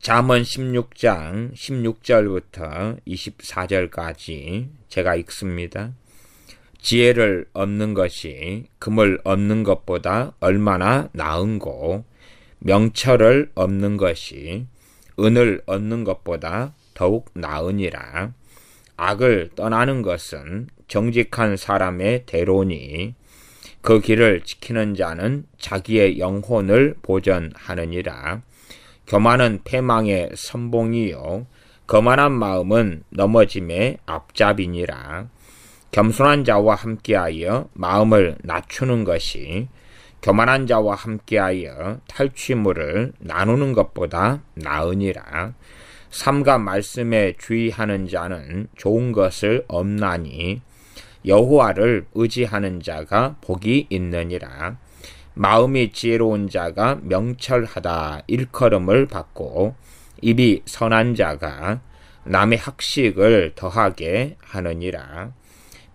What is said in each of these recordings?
잠언 16장 16절부터 24절까지 제가 읽습니다. 지혜를 얻는 것이 금을 얻는 것보다 얼마나 나은고 명철을 얻는 것이 은을 얻는 것보다 더욱 나으니라. 악을 떠나는 것은 정직한 사람의 대로니 그 길을 지키는 자는 자기의 영혼을 보전하느니라. 교만은 패망의 선봉이요 거만한 마음은 넘어짐의 앞잡이니라. 겸손한 자와 함께하여 마음을 낮추는 것이 교만한 자와 함께하여 탈취물을 나누는 것보다 나으니라. 삼가 말씀에 주의하는 자는 좋은 것을 얻나니 여호와를 의지하는 자가 복이 있느니라. 마음이 지혜로운 자가 명철하다 일컬음을 받고 입이 선한 자가 남의 학식을 더하게 하느니라.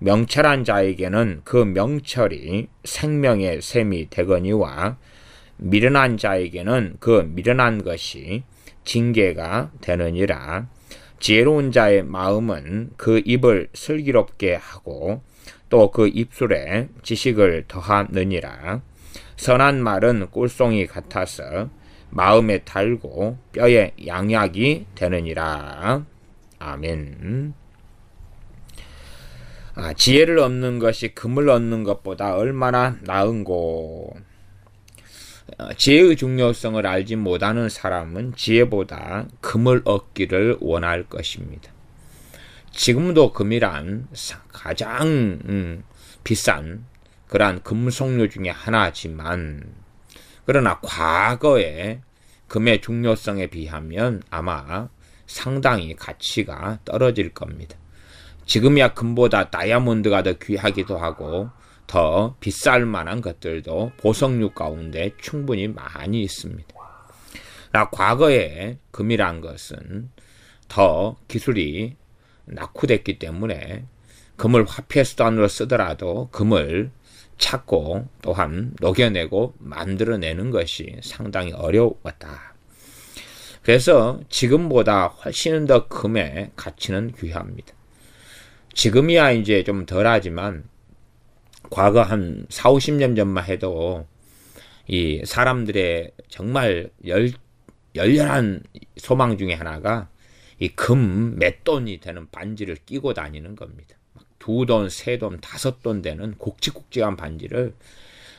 명철한 자에게는 그 명철이 생명의 샘이 되거니와 미련한 자에게는 그 미련한 것이 징계가 되느니라. 지혜로운 자의 마음은 그 입을 슬기롭게 하고 또 그 입술에 지식을 더하느니라. 선한 말은 꿀송이 같아서 마음에 달고 뼈에 양약이 되느니라. 아멘. 지혜를 얻는 것이 금을 얻는 것보다 얼마나 나은고. 지혜의 중요성을 알지 못하는 사람은 지혜보다 금을 얻기를 원할 것입니다. 지금도 금이란 가장 비싼 그러한 금속류 중에 하나지만 그러나 과거에 금의 중요성에 비하면 아마 상당히 가치가 떨어질 겁니다. 지금이야 금보다 다이아몬드가 더 귀하기도 하고 더 비쌀 만한 것들도 보석류 가운데 충분히 많이 있습니다. 과거에 금이란 것은 더 기술이 낙후됐기 때문에 금을 화폐 수단으로 쓰더라도 금을 찾고 또한 녹여내고 만들어내는 것이 상당히 어려웠다. 그래서 지금보다 훨씬 더 금의 가치는 귀합니다. 지금이야 이제 좀 덜하지만 과거 한 40-50년 전만 해도 이 사람들의 정말 열렬한 소망 중에 하나가 이 금 몇 돈이 되는 반지를 끼고 다니는 겁니다. 2돈, 3돈, 5돈 되는 굵직굵직한 반지를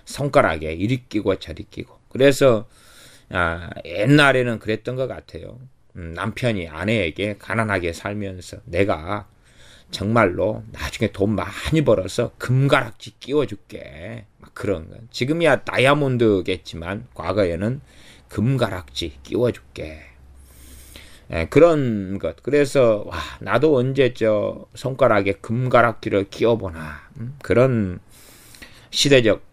손가락에 이리 끼고 저리 끼고. 그래서 옛날에는 그랬던 것 같아요. 남편이 아내에게 가난하게 살면서 내가 정말로 나중에 돈 많이 벌어서 금가락지 끼워줄게. 막 그런 거. 지금이야 다이아몬드겠지만 과거에는 금가락지 끼워줄게. 그런 것. 그래서 나도 언제 손가락에 금가락지를 끼워보나. 그런 시대적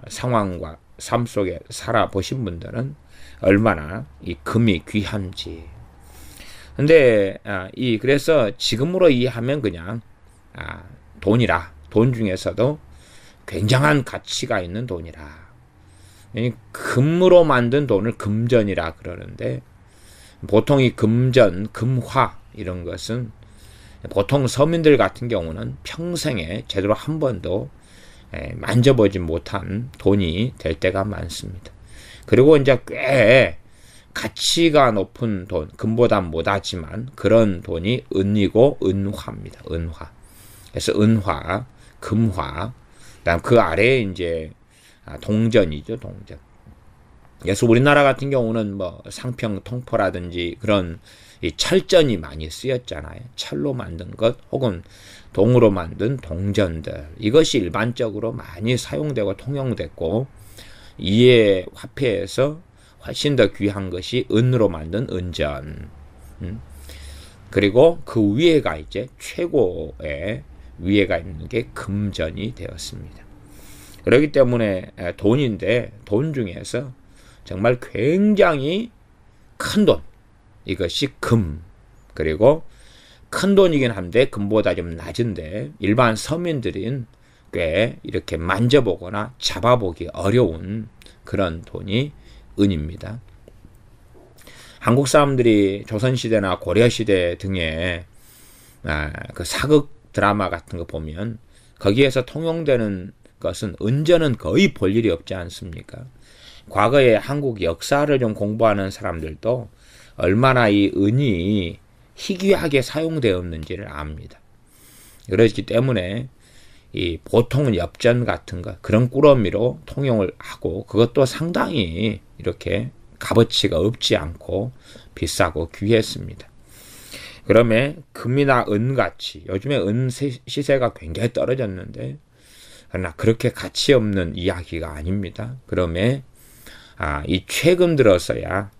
상황과 삶 속에 살아보신 분들은 얼마나 이 금이 귀한지. 근데 그래서 지금으로 이해하면 그냥 돈이라. 돈 중에서도 굉장한 가치가 있는 돈이라. 금으로 만든 돈을 금전이라 그러는데 보통 이 금전, 금화 이런 것은 보통 서민들 같은 경우는 평생에 제대로 한 번도 만져보지 못한 돈이 될 때가 많습니다. 그리고 이제 꽤 가치가 높은 돈, 금보다 못하지만 그런 돈이 은이고 은화입니다. 은화. 그래서 은화, 금화, 그다음 그 아래에 이제 동전이죠, 동전. 그래서 우리나라 같은 경우는 상평 통포라든지 그런 이 철전이 많이 쓰였잖아요. 철로 만든 것 혹은 동으로 만든 동전들. 이것이 일반적으로 많이 사용되고 통용됐고 이에 화폐에서 훨씬 더 귀한 것이 은으로 만든 은전. 그리고 그 위에가 이제 최고의 위에가 있는 게 금전이 되었습니다. 그렇기 때문에 돈인데 돈 중에서 정말 굉장히 큰 돈, 이것이 금. 그리고 큰 돈이긴 한데 금보다 좀 낮은데 일반 서민들은 꽤 이렇게 만져보거나 잡아보기 어려운 그런 돈이 은입니다. 한국 사람들이 조선시대나 고려시대 등의 그 사극 드라마 같은 거 보면 거기에서 통용되는 것은 은전은 거의 볼 일이 없지 않습니까? 과거에 한국 역사를 좀 공부하는 사람들도 얼마나 이 은이 희귀하게 사용되었는지를 압니다. 그렇기 때문에 이 보통은 엽전 같은 거 그런 꾸러미로 통용을 하고 그것도 상당히 이렇게 값어치가 없지 않고 비싸고 귀했습니다. 그러면 금이나 은같이 요즘에 은 시세가 굉장히 떨어졌는데 그러나 그렇게 가치 없는 이야기가 아닙니다. 그러면 이 최근 들어서야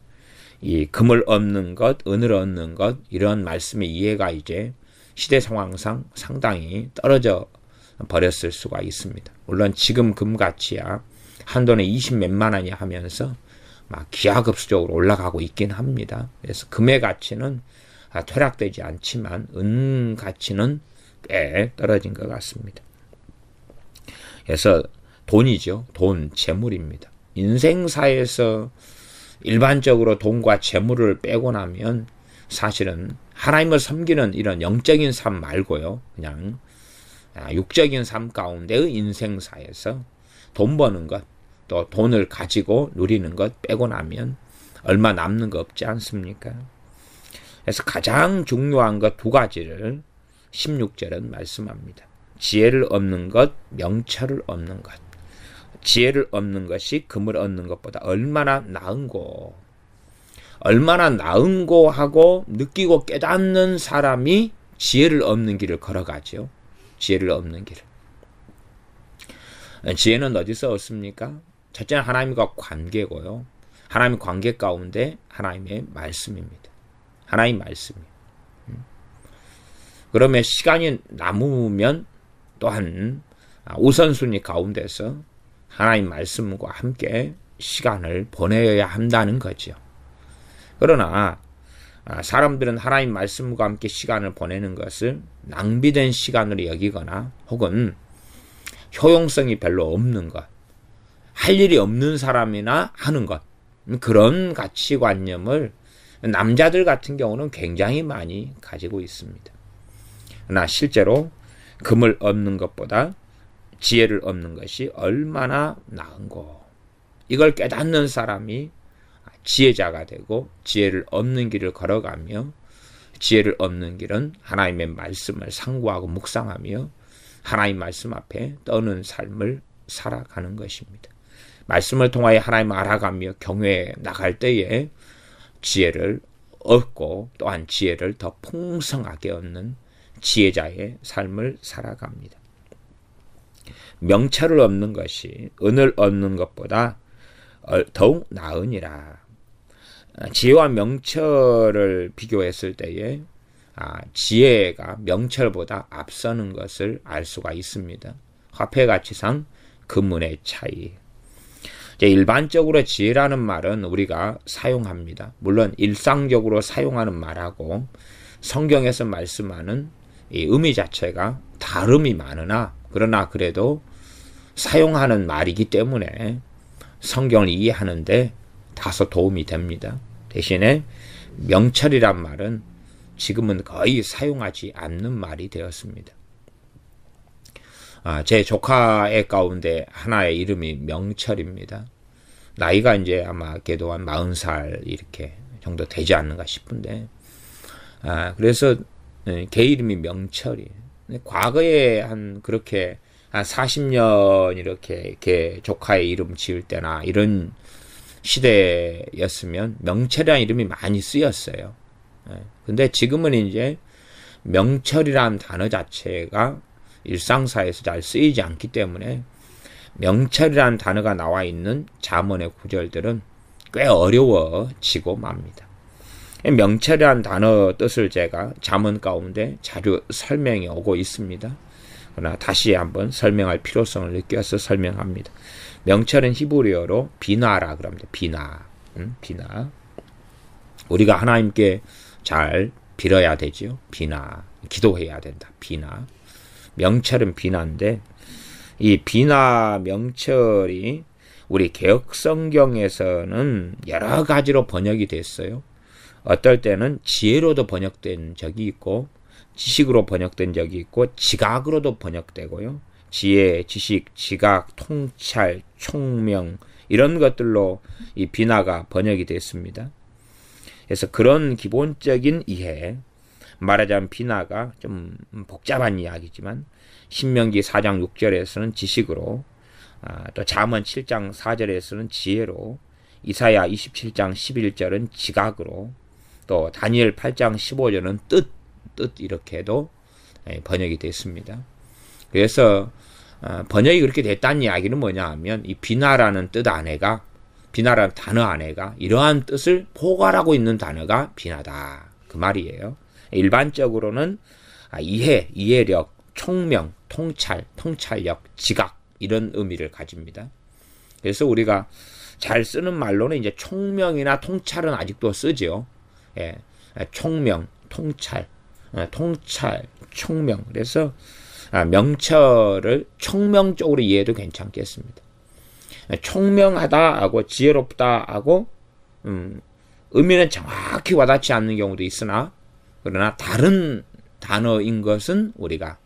이 금을 얻는 것, 은을 얻는 것 이런 말씀의 이해가 이제 시대 상황상 상당히 떨어져 버렸을 수가 있습니다. 물론 지금 금 가치야 한 돈에 20 몇만 원이 하면서 막 기하급수적으로 올라가고 있긴 합니다. 그래서 금의 가치는 퇴락되지 않지만 은 가치는 꽤 떨어진 것 같습니다. 그래서 돈이죠. 돈, 재물입니다. 인생사에서 일반적으로 돈과 재물을 빼고 나면 사실은 하나님을 섬기는 이런 영적인 삶 말고요. 그냥 육적인 삶 가운데의 인생사에서 돈 버는 것, 또 돈을 가지고 누리는 것 빼고 나면 얼마 남는 거 없지 않습니까? 그래서 가장 중요한 것 두 가지를 16절은 말씀합니다. 지혜를 얻는 것, 명철을 얻는 것. 지혜를 얻는 것이 금을 얻는 것보다 얼마나 나은고. 얼마나 나은고 하고 느끼고 깨닫는 사람이 지혜를 얻는 길을 걸어가죠. 지혜를 얻는 길을. 지혜는 어디서 얻습니까? 첫째는 하나님과 관계고요. 하나님의 관계 가운데 하나님의 말씀입니다. 하나님 말씀이에요. 그러면 시간이 남으면 또한 우선순위 가운데서 하나님 말씀과 함께 시간을 보내야 한다는 거죠. 그러나 사람들은 하나님 말씀과 함께 시간을 보내는 것을 낭비된 시간으로 여기거나 혹은 효용성이 별로 없는 것, 할 일이 없는 사람이나 하는 것, 그런 가치관념을 남자들 같은 경우는 굉장히 많이 가지고 있습니다. 그러나 실제로 금을 얻는 것보다 지혜를 얻는 것이 얼마나 나은고. 이걸 깨닫는 사람이 지혜자가 되고 지혜를 얻는 길을 걸어가며 지혜를 얻는 길은 하나님의 말씀을 상고하고 묵상하며 하나님 말씀 앞에 떠는 삶을 살아가는 것입니다. 말씀을 통하여 하나님을 알아가며 경외에 나갈 때에 지혜를 얻고 또한 지혜를 더 풍성하게 얻는 지혜자의 삶을 살아갑니다. 명철을 얻는 것이 은을 얻는 것보다 더욱 나으니라. 지혜와 명철을 비교했을 때에 지혜가 명철보다 앞서는 것을 알 수가 있습니다. 화폐가치상 금은의 차이. 일반적으로 지혜라는 말은 우리가 사용합니다. 물론 일상적으로 사용하는 말하고 성경에서 말씀하는 이 의미 자체가 다름이 많으나 그러나 그래도 사용하는 말이기 때문에 성경을 이해하는데 다소 도움이 됩니다. 대신에 명철이란 말은 지금은 거의 사용하지 않는 말이 되었습니다. 제 조카의 가운데 하나의 이름이 명철입니다. 나이가 이제 아마 걔도 한 40살 이렇게 정도 되지 않는가 싶은데, 그래서 걔 이름이 명철이에요. 과거에 그렇게 한 40년 이렇게 걔 조카의 이름 지을 때나 이런 시대였으면 명철이라는 이름이 많이 쓰였어요. 근데 지금은 이제 명철이라는 단어 자체가 일상사에서 잘 쓰이지 않기 때문에 명철이라는 단어가 나와 있는 잠언의 구절들은 꽤 어려워지고 맙니다. 명철이라는 단어 뜻을 제가 잠언 가운데 자주 설명해 오고 있습니다. 그러나 다시 한번 설명할 필요성을 느껴서 설명합니다. 명철은 히브리어로 비나라 그럽니다. 비나. 비나. 우리가 하나님께 잘 빌어야 되죠. 비나. 기도해야 된다. 비나. 명철은 비나인데 이 비나 명철이 우리 개혁성경에서는 여러 가지로 번역이 됐어요. 어떨 때는 지혜로도 번역된 적이 있고 지식으로 번역된 적이 있고 지각으로도 번역되고요. 지혜, 지식, 지각, 통찰, 총명 이런 것들로 이 비나가 번역이 됐습니다. 그래서 그런 기본적인 이해, 말하자면 비나가 좀 복잡한 이야기지만 신명기 4장 6절에서는 지식으로, 또 잠언 7장 4절에서는 지혜로, 이사야 27장 11절은 지각으로, 또 다니엘 8장 15절은 뜻 이렇게도 번역이 됐습니다. 그래서 번역이 그렇게 됐다는 이야기는 뭐냐 하면 이 비나라는 뜻 안에가, 비나라는 단어 안에가 이러한 뜻을 포괄하고 있는 단어가 비나다 그 말이에요. 일반적으로는 이해, 이해력, 총명, 통찰, 통찰력, 지각 이런 의미를 가집니다. 그래서 우리가 잘 쓰는 말로는 이제 총명이나 통찰은 아직도 쓰죠. 예, 총명, 통찰, 총명. 그래서 명철을 총명적으로 이해해도 괜찮겠습니다. 총명하다 하고 지혜롭다 하고 의미는 정확히 와닿지 않는 경우도 있으나 그러나 다른 단어인 것은 우리가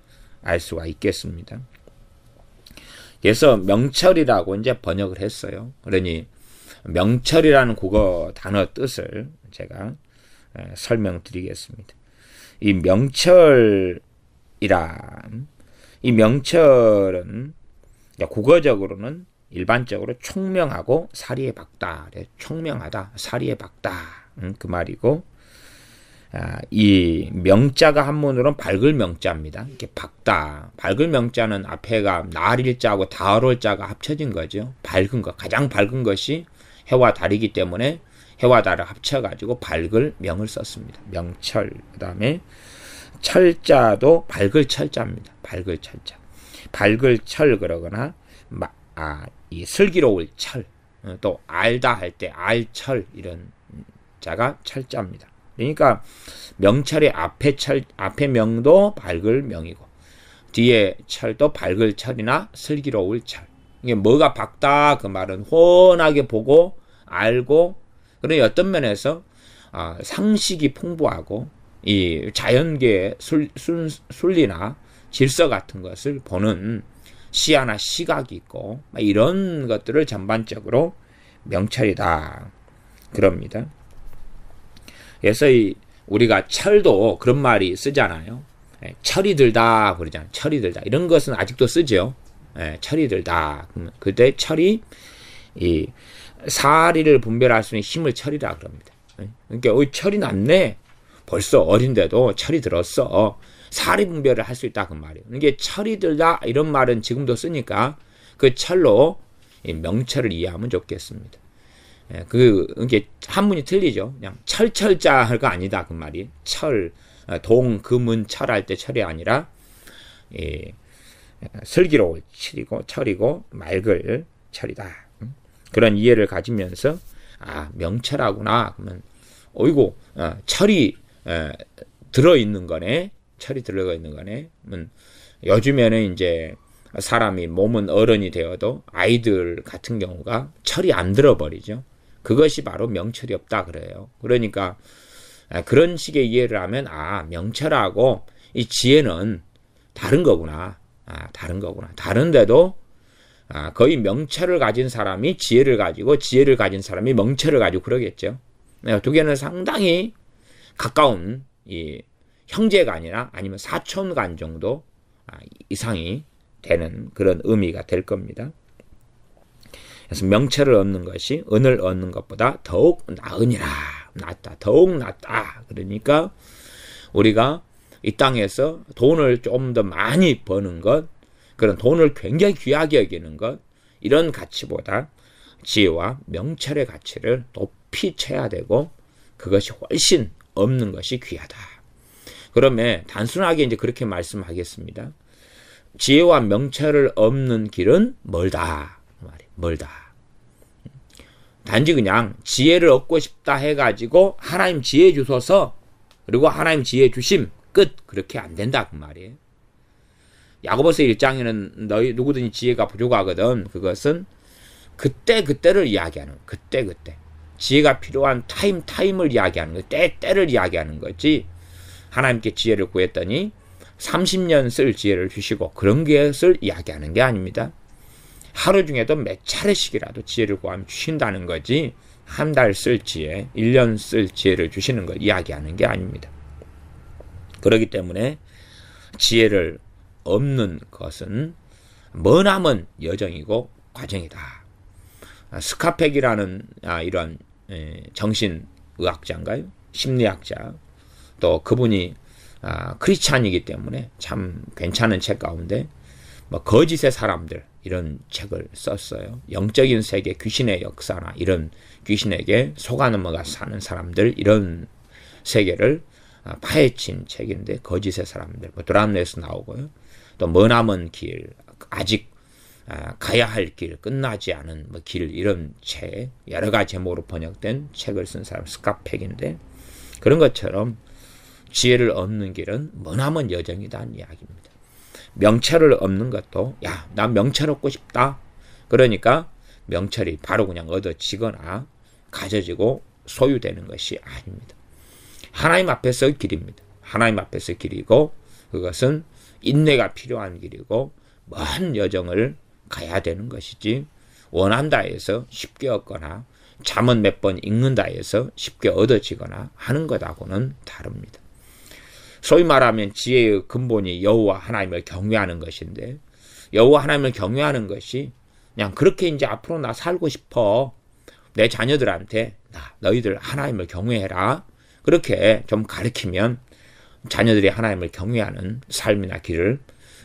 알 수가 있겠습니다. 그래서 명철이라고 이제 번역을 했어요. 그러니 명철이라는 국어 단어 뜻을 제가 설명드리겠습니다. 이 명철은 국어적으로는 일반적으로 총명하고 사리에 박다, 총명하다, 사리에 박다 그 말이고, 이 명자가 한문으로는 밝을 명자입니다. 이렇게 박다, 밝을 명자는 앞에가 날일자하고 다을자가 합쳐진 거죠. 밝은 것, 가장 밝은 것이 해와 달이기 때문에 해와 달을 합쳐가지고 밝을 명을 썼습니다. 명철. 그 다음에 철자도 밝을 철자입니다. 밝을 철자. 밝을 철 그러거나 이 슬기로울 철, 또 알다 할 때 알철 이런 자가 철자입니다. 그러니까 명철의 앞에 명도 밝을 명이고 뒤에 철도 밝을 철이나 슬기로울 철. 이게 뭐가 밝다 그 말은 훤하게 보고 알고, 그런 어떤 면에서 상식이 풍부하고 이 자연계의 순리나 질서 같은 것을 보는 시야나 시각이 있고 이런 것들을 전반적으로 명철이다 그럽니다. 그래서 우리가 철도 그런 말이 쓰잖아요. 철이 들다 그러잖아요. 철이 들다 이런 것은 아직도 쓰죠. 철이 들다. 그때 철이 이 사리를 분별할 수 있는 힘을 철이라 그럽니다. 그러니까 철이 났네. 벌써 어린데도 철이 들었어. 사리 분별을 할 수 있다 그 말이에요. 이게 철이 들다 이런 말은 지금도 쓰니까 그 철로 명철을 이해하면 좋겠습니다. 이게 한문이 틀리죠. 그냥 철자가 아니다 그 말이. 철, 동, 금은 철할 때 철이 아니라 슬기로울 철이고 맑을 철이다. 그런 이해를 가지면서 명철하구나. 그러면 어이고 철이 들어있는 거네. 철이 들어가 있는 거네. 요즘에는 이제 사람이 몸은 어른이 되어도 아이들 같은 경우가 철이 안 들어버리죠. 그것이 바로 명철이 없다 그래요. 그러니까 그런 식의 이해를 하면 명철하고 이 지혜는 다른 거구나. 다른 거구나. 다른데도 거의 명철을 가진 사람이 지혜를 가지고 지혜를 가진 사람이 명철을 가지고 그러겠죠. 두 개는 상당히 가까운 이 형제가 아니면 사촌간 정도 이상이 되는 그런 의미가 될 겁니다. 그래서 명철을 얻는 것이 은을 얻는 것보다 더욱 나으니라. 낫다. 더욱 낫다. 그러니까 우리가 이 땅에서 돈을 좀 더 많이 버는 것, 그런 돈을 굉장히 귀하게 여기는 것, 이런 가치보다 지혜와 명철의 가치를 높이 쳐야 되고 그것이 훨씬 없는 것이 귀하다. 그러면 단순하게 이제 그렇게 말씀하겠습니다. 지혜와 명철을 얻는 길은 멀다. 멀다. 단지 그냥 지혜를 얻고 싶다 해가지고 하나님 지혜 주소서 그리고 하나님 지혜 주심 끝. 그렇게 안 된다 그 말이에요. 야고보서 1장에는 너희 누구든지 지혜가 부족하거든. 그것은 그때를 이야기하는 그때. 지혜가 필요한 타임을 이야기하는 거지. 때를 이야기하는 거지. 하나님께 지혜를 구했더니 30년 쓸 지혜를 주시고 그런 것을 이야기하는 게 아닙니다. 하루 중에도 몇 차례씩이라도 지혜를 구하면 주신다는 거지, 한 달 쓸 지혜, 1년 쓸 지혜를 주시는 걸 이야기하는 게 아닙니다. 그렇기 때문에 지혜를 얻는 것은 머나먼 여정이고 과정이다. 스카펙이라는 이런 정신의학자인가요? 심리학자. 또 그분이 크리스찬이기 때문에 참 괜찮은 책 가운데 거짓의 사람들 이런 책을 썼어요. 영적인 세계 귀신의 역사나 이런 귀신에게 속아 넘어가 사는 사람들 이런 세계를 파헤친 책인데, 거짓의 사람들 드라마에서 나오고요. 또 머나먼 길, 아직 가야 할 길, 끝나지 않은 길, 이런 책, 여러 가지 제목으로 번역된 책을 쓴 사람 스카펙인데, 그런 것처럼 지혜를 얻는 길은 머나먼 여정이라는 이야기입니다. 명철을 얻는 것도, 나 명철 얻고 싶다. 그러니까 명철이 바로 그냥 얻어지거나 가져지고 소유되는 것이 아닙니다. 하나님 앞에서 길입니다. 하나님 앞에서 길이고, 그것은 인내가 필요한 길이고 먼 여정을 가야 되는 것이지, 원한다 해서 쉽게 얻거나 잠언 몇 번 읽는다 해서 쉽게 얻어지거나 하는 것하고는 다릅니다. 소위 말하면 지혜의 근본이 여호와 하나님을 경외하는 것인데, 여호와 하나님을 경외하는 것이 그냥 그렇게 이제 앞으로 나 살고 싶어, 내 자녀들한테 너희들 하나님을 경외해라, 그렇게 좀 가르치면 자녀들이 하나님을 경외하는 삶이나 길을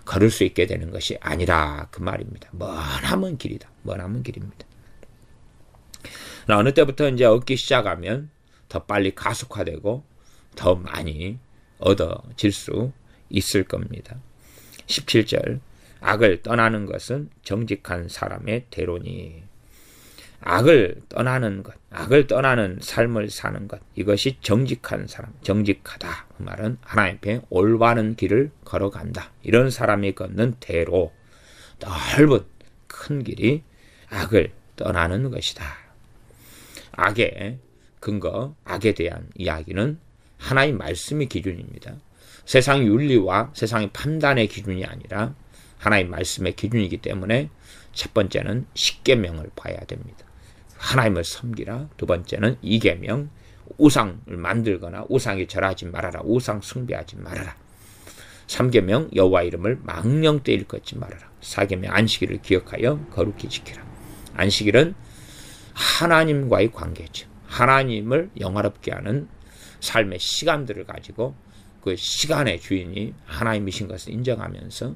걸을 수 있게 되는 것이 아니라 그 말입니다. 머나먼 길이다. 머나먼 길입니다. 어느 때부터 이제 얻기 시작하면 더 빨리 가속화되고 더 많이 얻어질 수 있을 겁니다. 17절, 악을 떠나는 것은 정직한 사람의 대로니. 악을 떠나는 것, 악을 떠나는 삶을 사는 것, 이것이 정직한 사람, 정직하다. 그 말은 하나님 앞에 올바른 길을 걸어간다. 이런 사람이 걷는 대로, 넓은 큰 길이 악을 떠나는 것이다. 악의 근거, 악에 대한 이야기는 하나님 말씀이 기준입니다. 세상 윤리와 세상의 판단의 기준이 아니라 하나님 말씀의 기준이기 때문에 첫 번째는 십계명을 봐야 됩니다. 하나님을 섬기라. 두 번째는 이계명, 우상을 만들거나 우상에 절하지 말아라. 우상 숭배하지 말아라. 3계명, 여호와 이름을 망령 때 일컫지 말아라. 4계명, 안식일을 기억하여 거룩히 지키라. 안식일은 하나님과의 관계죠. 하나님을 영화롭게 하는 삶의 시간들을 가지고 그 시간의 주인이 하나님이신 것을 인정하면서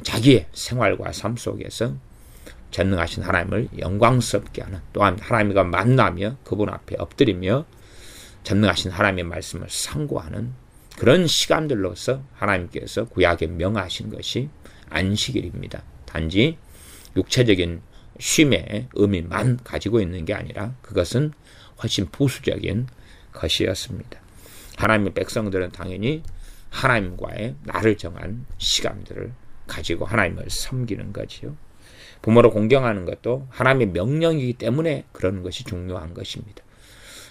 자기의 생활과 삶 속에서 전능하신 하나님을 영광스럽게 하는, 또한 하나님과 만나며 그분 앞에 엎드리며 전능하신 하나님의 말씀을 상고하는 그런 시간들로서 하나님께서 구약에 명하신 것이 안식일입니다. 단지 육체적인 쉼의 의미만 가지고 있는 게 아니라 그것은 훨씬 부수적인 것이었습니다. 하나님의 백성들은 당연히 하나님과의 나를 정한 시간들을 가지고 하나님을 섬기는 거지요. 부모를 공경하는 것도 하나님의 명령이기 때문에 그런 것이 중요한 것입니다.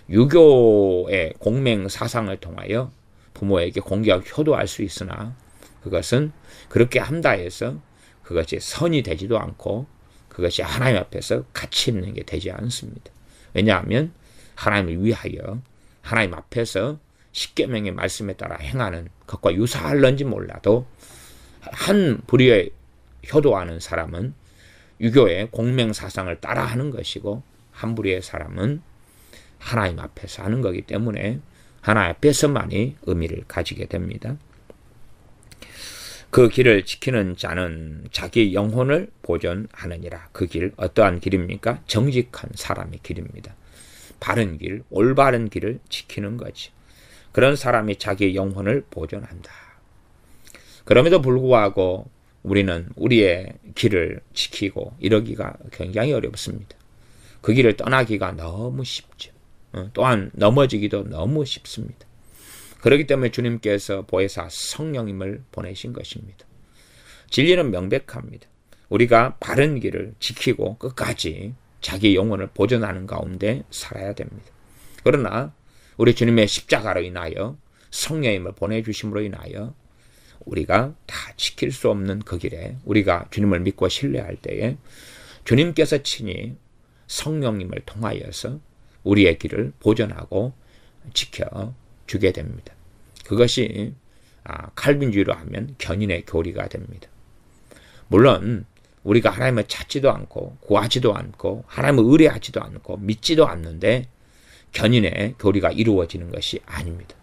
유교의 공맹 사상을 통하여 부모에게 공경하고 효도할 수 있으나 그것은 그렇게 한다 해서 그것이 선이 되지도 않고 그것이 하나님 앞에서 가치 있는 게 되지 않습니다. 왜냐하면 하나님을 위하여 하나님 앞에서 십계명의 말씀에 따라 행하는 것과 유사할런지 몰라도 한 부류에 효도하는 사람은 유교의 공맹사상을 따라하는 것이고 한 부류의 사람은 하나님 앞에서 하는 거기 때문에 하나님 앞에서만이 의미를 가지게 됩니다. 그 길을 지키는 자는 자기 영혼을 보존하느니라. 그 길, 어떠한 길입니까? 정직한 사람의 길입니다. 바른 길, 올바른 길을 지키는 거지. 그런 사람이 자기 영혼을 보존한다. 그럼에도 불구하고 우리는 우리의 길을 지키고 이러기가 굉장히 어렵습니다. 그 길을 떠나기가 너무 쉽죠. 또한 넘어지기도 너무 쉽습니다. 그렇기 때문에 주님께서 보혜사 성령님을 보내신 것입니다. 진리는 명백합니다. 우리가 바른 길을 지키고 끝까지 자기 영혼을 보존하는 가운데 살아야 됩니다. 그러나 우리 주님의 십자가로 인하여 성령님을 보내주심으로 인하여 우리가 다 지킬 수 없는 그 길에 우리가 주님을 믿고 신뢰할 때에 주님께서 친히 성령님을 통하여서 우리의 길을 보존하고 지켜주게 됩니다. 그것이 칼빈주의로 하면 견인의 교리가 됩니다. 물론 우리가 하나님을 찾지도 않고 구하지도 않고 하나님을 의뢰하지도 않고 믿지도 않는데 견인의 교리가 이루어지는 것이 아닙니다.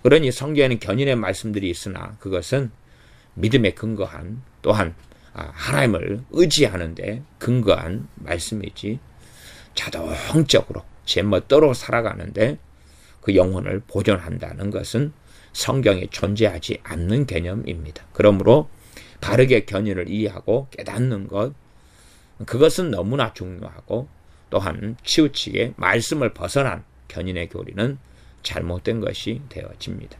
그러니 성경에는 견인의 말씀들이 있으나 그것은 믿음에 근거한 또한 하나님을 의지하는데 근거한 말씀이지 자동적으로 제멋대로 살아가는데 그 영혼을 보존한다는 것은 성경에 존재하지 않는 개념입니다. 그러므로 바르게 견인을 이해하고 깨닫는 것, 그것은 너무나 중요하고 또한 치우치게 말씀을 벗어난 견인의 교리는 잘못된 것이 되어집니다.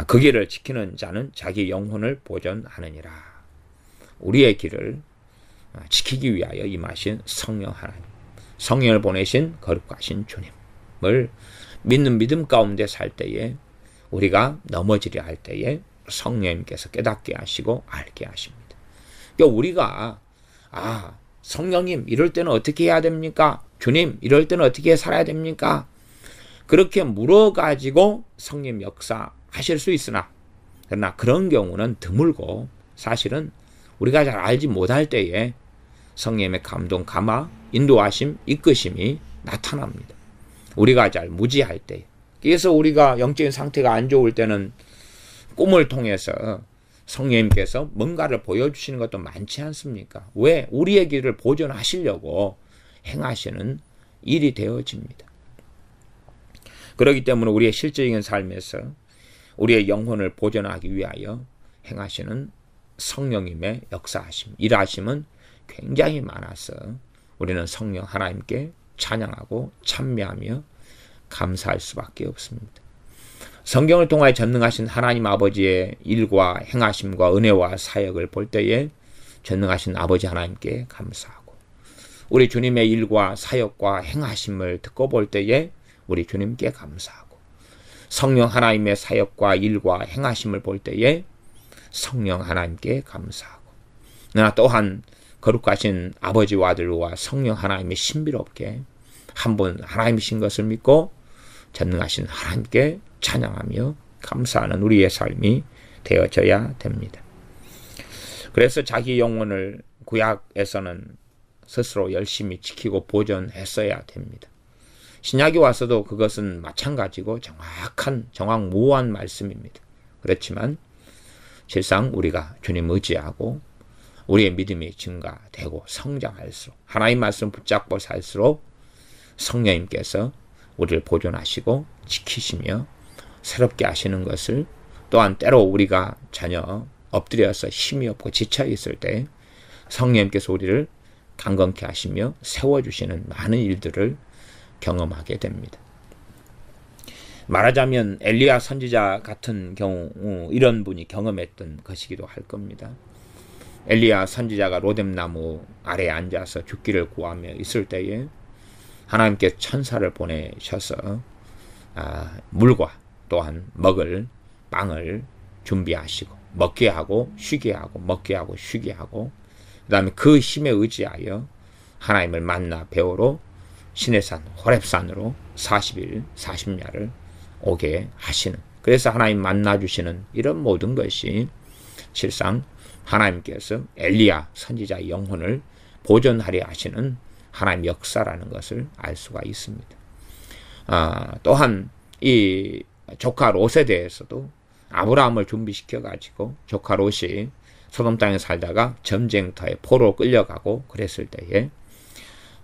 그 길을 지키는 자는 자기 영혼을 보존하느니라. 우리의 길을 지키기 위하여 임하신 성령 하나님, 성령을 보내신 거룩하신 주님을 믿는 믿음 가운데 살 때에 우리가 넘어지려 할 때에 성령님께서 깨닫게 하시고 알게 하십니다. 그러니까 우리가 성령님 이럴 때는 어떻게 해야 됩니까? 주님 이럴 때는 어떻게 살아야 됩니까? 그렇게 물어가지고 성령 역사하실 수 있으나 그러나 그런 경우는 드물고 사실은 우리가 잘 알지 못할 때에 성령님의 감동, 감화, 인도하심, 이끄심이 나타납니다. 우리가 잘 무지할 때, 그래서 우리가 영적인 상태가 안 좋을 때는 꿈을 통해서 성령님께서 뭔가를 보여주시는 것도 많지 않습니까? 왜? 우리의 길을 보존하시려고 행하시는 일이 되어집니다. 그렇기 때문에 우리의 실제적인 삶에서 우리의 영혼을 보존하기 위하여 행하시는 성령님의 역사하심, 일하심은 굉장히 많아서 우리는 성령 하나님께 찬양하고 찬미하며 감사할 수밖에 없습니다. 성경을 통하여 전능하신 하나님 아버지의 일과 행하심과 은혜와 사역을 볼 때에 전능하신 아버지 하나님께 감사하고 우리 주님의 일과 사역과 행하심을 듣고 볼 때에 우리 주님께 감사하고 성령 하나님의 사역과 일과 행하심을 볼 때에 성령 하나님께 감사하고 나 또한 거룩하신 아버지와 아들과 성령 하나님의 신비롭게 한 분 하나님이신 것을 믿고 전능하신 하나님께 찬양하며 감사하는 우리의 삶이 되어져야 됩니다. 그래서 자기 영혼을 구약에서는 스스로 열심히 지키고 보존했어야 됩니다. 신약에 와서도 그것은 마찬가지고 정확무오한 말씀입니다. 그렇지만 실상 우리가 주님 의지하고 우리의 믿음이 증가되고 성장할수록 하나님 말씀 붙잡고 살수록 성령님께서 우리를 보존하시고 지키시며 새롭게 하시는 것을 또한 때로 우리가 전혀 엎드려서 힘이 없고 지쳐 있을 때 성령님께서 우리를 강건케 하시며 세워주시는 많은 일들을 경험하게 됩니다. 말하자면 엘리야 선지자 같은 경우 이런 분이 경험했던 것이기도 할 겁니다. 엘리야 선지자가 로뎀나무 아래에 앉아서 죽기를 구하며 있을 때에 하나님께 천사를 보내셔서 물과 또한 먹을 빵을 준비하시고 먹게 하고 쉬게 하고 먹게 하고 쉬게 하고 그 다음에 그 힘에 의지하여 하나님을 만나 배우러 시내산 호렙산으로 40일 40야를 오게 하시는, 그래서 하나님 만나주시는 이런 모든 것이 실상 하나님께서 엘리야 선지자의 영혼을 보존하려 하시는 하나님 역사라는 것을 알 수가 있습니다. 또한 이 조카 롯에 대해서도 아브라함을 준비시켜 가지고 조카 롯이 소돔 땅에 살다가 전쟁터에 포로로 끌려가고 그랬을 때에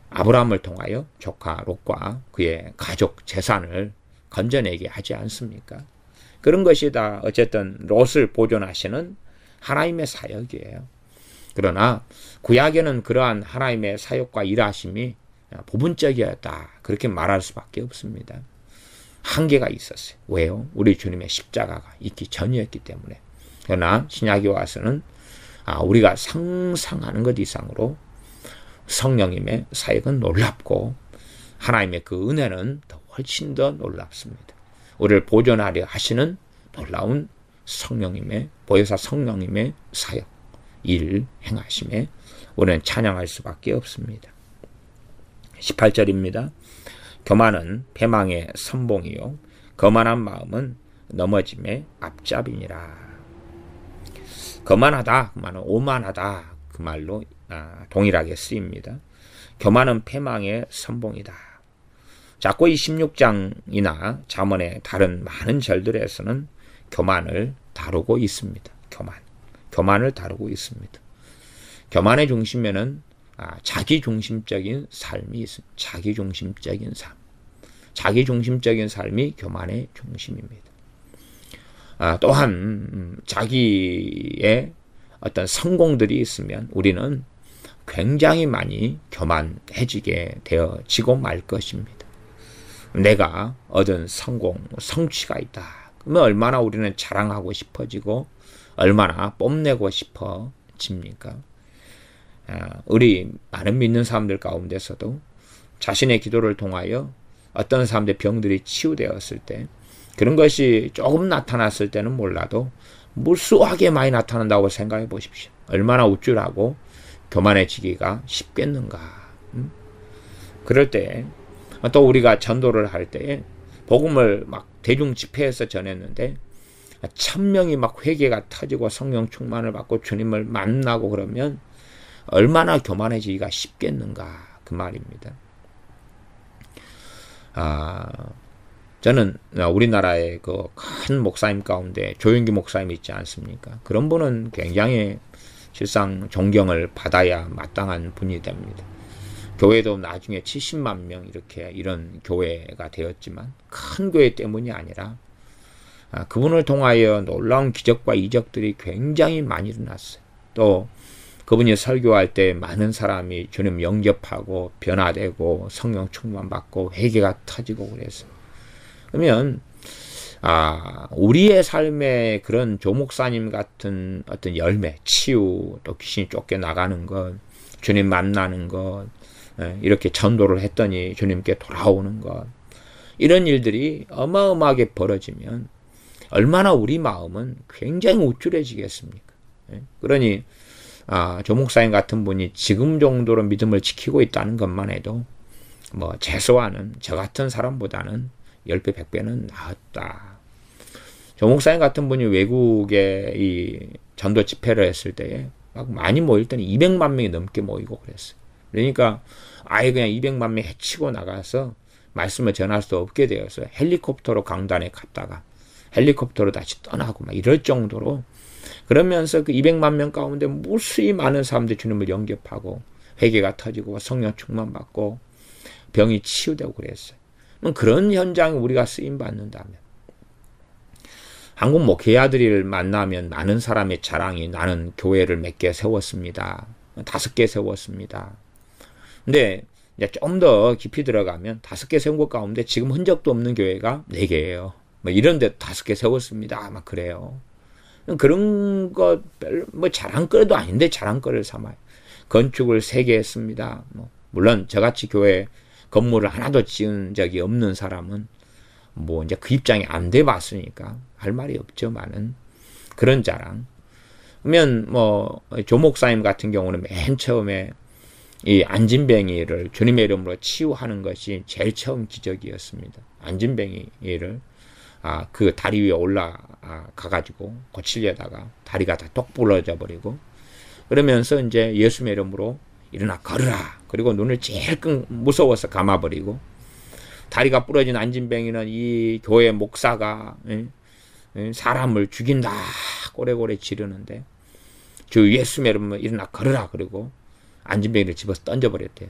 아브라함을 통하여 조카 롯과 그의 가족 재산을 건져내게 하지 않습니까? 그런 것이 다 어쨌든 롯을 보존하시는 하나님의 사역이에요. 그러나 구약에는 그러한 하나님의 사역과 일하심이 부분적이었다, 그렇게 말할 수밖에 없습니다. 한계가 있었어요. 왜요? 우리 주님의 십자가가 있기 전이었기 때문에. 그러나 신약에 와서는 우리가 상상하는 것 이상으로 성령님의 사역은 놀랍고 하나님의 그 은혜는 더 훨씬 더 놀랍습니다. 우리를 보존하려 하시는 놀라운 성령님의 보혜사 성령님의 사역 일 행하심에 우리는 찬양할 수밖에 없습니다. 18절입니다. 교만은 패망의 선봉이요 거만한 마음은 넘어짐의 앞잡이니라. 거만하다 그 말은 오만하다 그 말로 동일하게 쓰입니다. 교만은 패망의 선봉이다. 자꾸 이 16장이나 잠언의 다른 많은 절들에서는 교만을 다루고 있습니다. 교만을 다루고 있습니다. 교만의 중심에는 자기중심적인 삶이 있습니다. 자기중심적인 삶. 자기중심적인 삶이 교만의 중심입니다. 또한 자기의 어떤 성공들이 있으면 우리는 굉장히 많이 교만해지게 되어지고 말 것입니다. 내가 얻은 성공, 성취가 있다. 그러면 얼마나 우리는 자랑하고 싶어지고 얼마나 뽐내고 싶어집니까? 우리 많은 믿는 사람들 가운데서도 자신의 기도를 통하여 어떤 사람들의 병들이 치유되었을 때 그런 것이 조금 나타났을 때는 몰라도 무수하게 많이 나타난다고 생각해 보십시오. 얼마나 우쭐하고 교만해지기가 쉽겠는가. 그럴 때 또 우리가 전도를 할 때 복음을 막 대중 집회에서 전했는데 1000명이 막 회개가 터지고 성령 충만을 받고 주님을 만나고 그러면 얼마나 교만해지기가 쉽겠는가 그 말입니다. 저는 우리나라의 그 큰 목사님 가운데 조윤기 목사님 있지 않습니까? 그런 분은 굉장히 실상 존경을 받아야 마땅한 분이 됩니다. 교회도 나중에 70만 명 이런 교회가 되었지만 큰 교회 때문이 아니라 그분을 통하여 놀라운 기적과 이적들이 굉장히 많이 일어났어요. 또 그분이 설교할 때 많은 사람이 주님 영접하고 변화되고 성령 충만받고 회개가 터지고 그랬어요. 그러면 우리의 삶에 그런 조목사님 같은 어떤 열매, 치유, 또 귀신이 쫓겨나가는 것, 주님 만나는 것, 이렇게 전도를 했더니 주님께 돌아오는 것, 이런 일들이 어마어마하게 벌어지면 얼마나 우리 마음은 굉장히 우쭐해지겠습니까? 그러니 조목사님 같은 분이 지금 정도로 믿음을 지키고 있다는 것만 해도 최소한은 저 같은 사람보다는 10배, 100배는 나았다. 조목사님 같은 분이 외국에 이 전도 집회를 했을 때에 막 많이 모일 때는 200만 명이 넘게 모이고 그랬어요. 그러니까 아예 그냥 200만 명 해치고 나가서 말씀을 전할 수 없게 되어서 헬리콥터로 강단에 갔다가 헬리콥터로 다시 떠나고 막 이럴 정도로 그러면서 그 200만 명 가운데 무수히 많은 사람들이 주님을 영접하고 회개가 터지고 성령 충만받고 병이 치유되고 그랬어요. 그런 현장에 우리가 쓰임받는다면 한국 목회자들을 만나면 많은 사람의 자랑이 나는 교회를 몇 개 세웠습니다. 5개 세웠습니다. 근데 이제 좀 더 깊이 들어가면 5개 세운 것 가운데 지금 흔적도 없는 교회가 4개예요. 이런 데 5개 세웠습니다. 막 그래요. 그런 것 별로 자랑거리도 아닌데 자랑거리를 삼아요. 건축을 3개 했습니다. 물론 저같이 교회 건물을 하나도 지은 적이 없는 사람은 이제 그 입장이 안 돼 봤으니까 할 말이 없지만은 그런 자랑. 그러면 조목사님 같은 경우는 맨 처음에 이 안진뱅이를 주님의 이름으로 치유하는 것이 제일 처음 기적이었습니다. 안진뱅이를 그 다리 위에 올라가가지고 고치려다가 다리가 다 똑 부러져 버리고 그러면서 이제 예수님의 이름으로 일어나 걸으라. 그리고 눈을 제일 무서워서 감아버리고 다리가 부러진 안진뱅이는 이 교회 목사가 사람을 죽인다 꼬레꼬레 지르는데 주 예수님의 이름으로 일어나 걸으라. 그리고 안진뱅이를 집어서 던져버렸대요.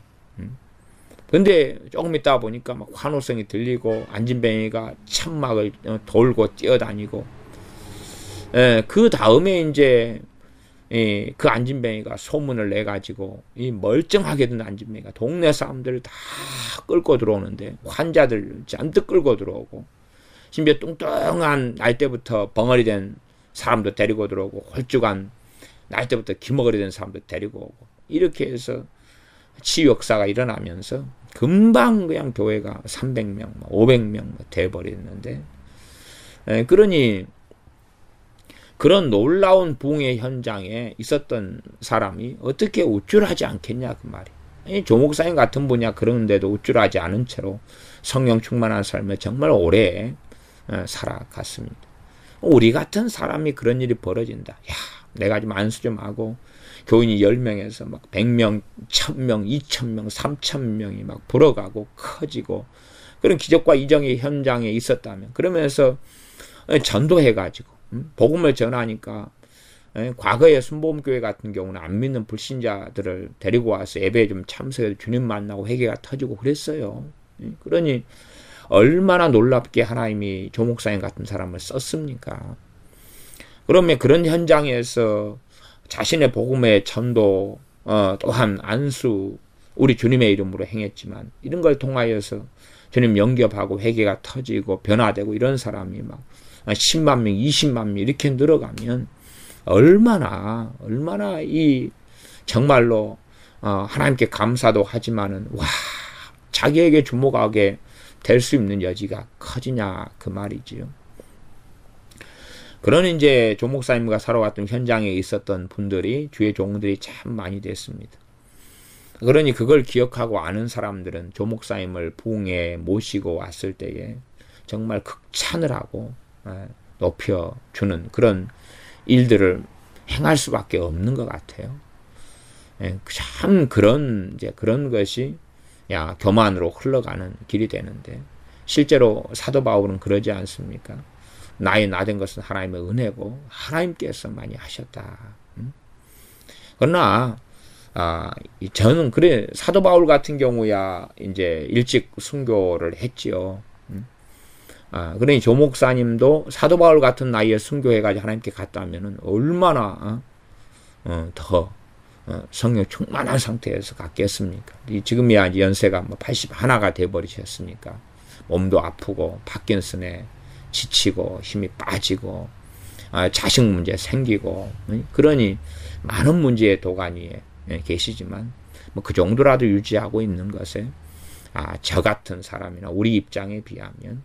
근데 조금 있다 보니까 막 환호성이 들리고 안진뱅이가 천막을 돌고 뛰어다니고 그 다음에 이제 그 안진뱅이가 소문을 내가지고 이 멀쩡하게 된 안진뱅이가 동네 사람들을 다 끌고 들어오는데 환자들 잔뜩 끌고 들어오고 심지어 뚱뚱한 날 때부터 벙어리 된 사람도 데리고 들어오고 홀쭉한 날 때부터 기머거리 된 사람도 데리고 오고 이렇게 해서 치유 역사가 일어나면서 금방 그냥 교회가 300명, 500명 돼버렸는데, 그러니 그런 놀라운 부흥의 현장에 있었던 사람이 어떻게 우쭐하지 않겠냐 그 말이에요. 조 목사님 같은 분이야 그런데도 우쭐하지 않은 채로 성령 충만한 삶을 정말 오래 살아갔습니다. 우리 같은 사람이 그런 일이 벌어진다. 야, 내가 좀 안수 좀 하고 교인이 10명에서 막 100명, 1000명, 2000명, 3000명이 막 불어가고 커지고 그런 기적과 이정의 현장에 있었다면, 그러면서 전도해가지고 복음을 전하니까, 과거에 순복음교회 같은 경우는 안 믿는 불신자들을 데리고 와서 예배에 좀 참석해서 주님 만나고 회개가 터지고 그랬어요. 그러니 얼마나 놀랍게 하나님이 조 목사님 같은 사람을 썼습니까? 그러면 그런 현장에서 자신의 복음의 전도, 또한 안수, 우리 주님의 이름으로 행했지만, 이런 걸 통하여서 주님 영접하고 회개가 터지고 변화되고 이런 사람이 막 10만 명, 20만 명 이렇게 늘어가면 얼마나 이 정말로 하나님께 감사도 하지만은 와, 자기에게 주목하게 될 수 있는 여지가 커지냐 그 말이지요. 그런 이제 조 목사님과 살아왔던 현장에 있었던 분들이, 주의 종들이 참 많이 됐습니다. 그러니 그걸 기억하고 아는 사람들은 조 목사님을 부흥에 모시고 왔을 때에 정말 극찬을 하고 높여주는 그런 일들을 행할 수밖에 없는 것 같아요. 참 그런 것이 교만으로 흘러가는 길이 되는데, 실제로 사도 바울은 그러지 않습니까? 나의 나된 것은 하나님의 은혜고 하나님께서 많이 하셨다. 그러나 저는 그래, 사도 바울 같은 경우야 이제 일찍 순교를 했지요. 그러니 조 목사님도 사도 바울 같은 나이에 순교해가지고 하나님께 갔다면은 얼마나 더 성령 충만한 상태에서 갔겠습니까? 지금이야 연세가 81가 돼버리셨으니까 몸도 아프고 파킨슨에 지치고 힘이 빠지고 자식 문제 생기고, 그러니 많은 문제의 도가니에 계시지만 그 정도라도 유지하고 있는 것에 저 같은 사람이나 우리 입장에 비하면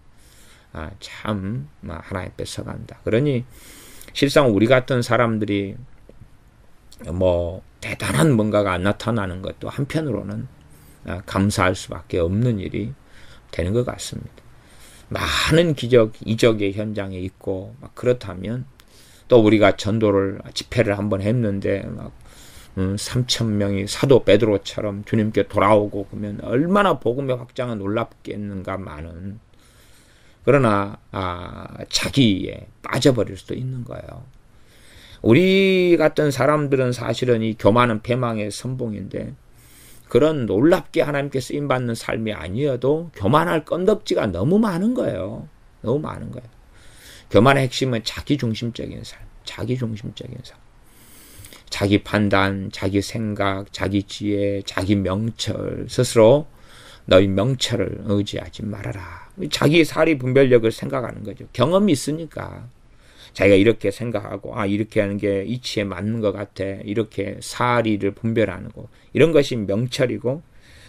참 하나님 앞에 서간다. 그러니 실상 우리 같은 사람들이 대단한 뭔가가 안 나타나는 것도 한편으로는 감사할 수밖에 없는 일이 되는 것 같습니다. 많은 기적, 이적의 현장에 있고 그렇다면, 또 우리가 전도를 집회를 한번 했는데 3,000명이 사도 베드로처럼 주님께 돌아오고 그러면 얼마나 복음의 확장은 놀랍겠는가마는, 그러나 자기에 빠져버릴 수도 있는 거예요. 우리 같은 사람들은 사실은 이 교만은 패망의 선봉인데, 그런 놀랍게 하나님께 쓰임받는 삶이 아니어도 교만할 건덕지가 너무 많은 거예요. 너무 많은 거예요. 교만의 핵심은 자기중심적인 삶, 자기중심적인 삶. 자기 판단, 자기 생각, 자기 지혜, 자기 명철, 스스로 너희 명철을 의지하지 말아라. 자기 사리 분별력을 생각하는 거죠. 경험이 있으니까. 자기가 이렇게 생각하고 이렇게 하는 게 이치에 맞는 것 같아, 이렇게 사리를 분별하는 거, 이런 것이 명철이고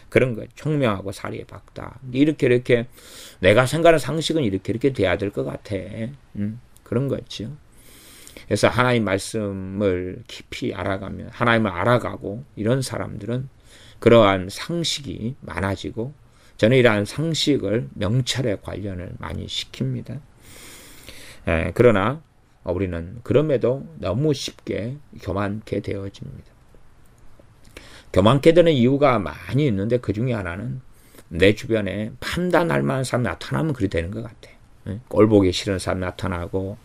그런 거 총명하고 사리에 박다. 이렇게 내가 생각하는 상식은 이렇게 돼야 될 것 같아. 그런 거죠. 그래서 하나님 말씀을 깊이 알아가면, 하나님을 알아가고 이런 사람들은 그러한 상식이 많아지고, 저는 이러한 상식을 명철에 관련을 많이 시킵니다. 그러나 우리는 그럼에도 너무 쉽게 교만케 되어집니다. 교만케 되는 이유가 많이 있는데, 그 중에 하나는 내 주변에 판단할 만한 사람이 나타나면 그리 되는 것 같아. 꼴 보기 싫은 사람이 나타나고,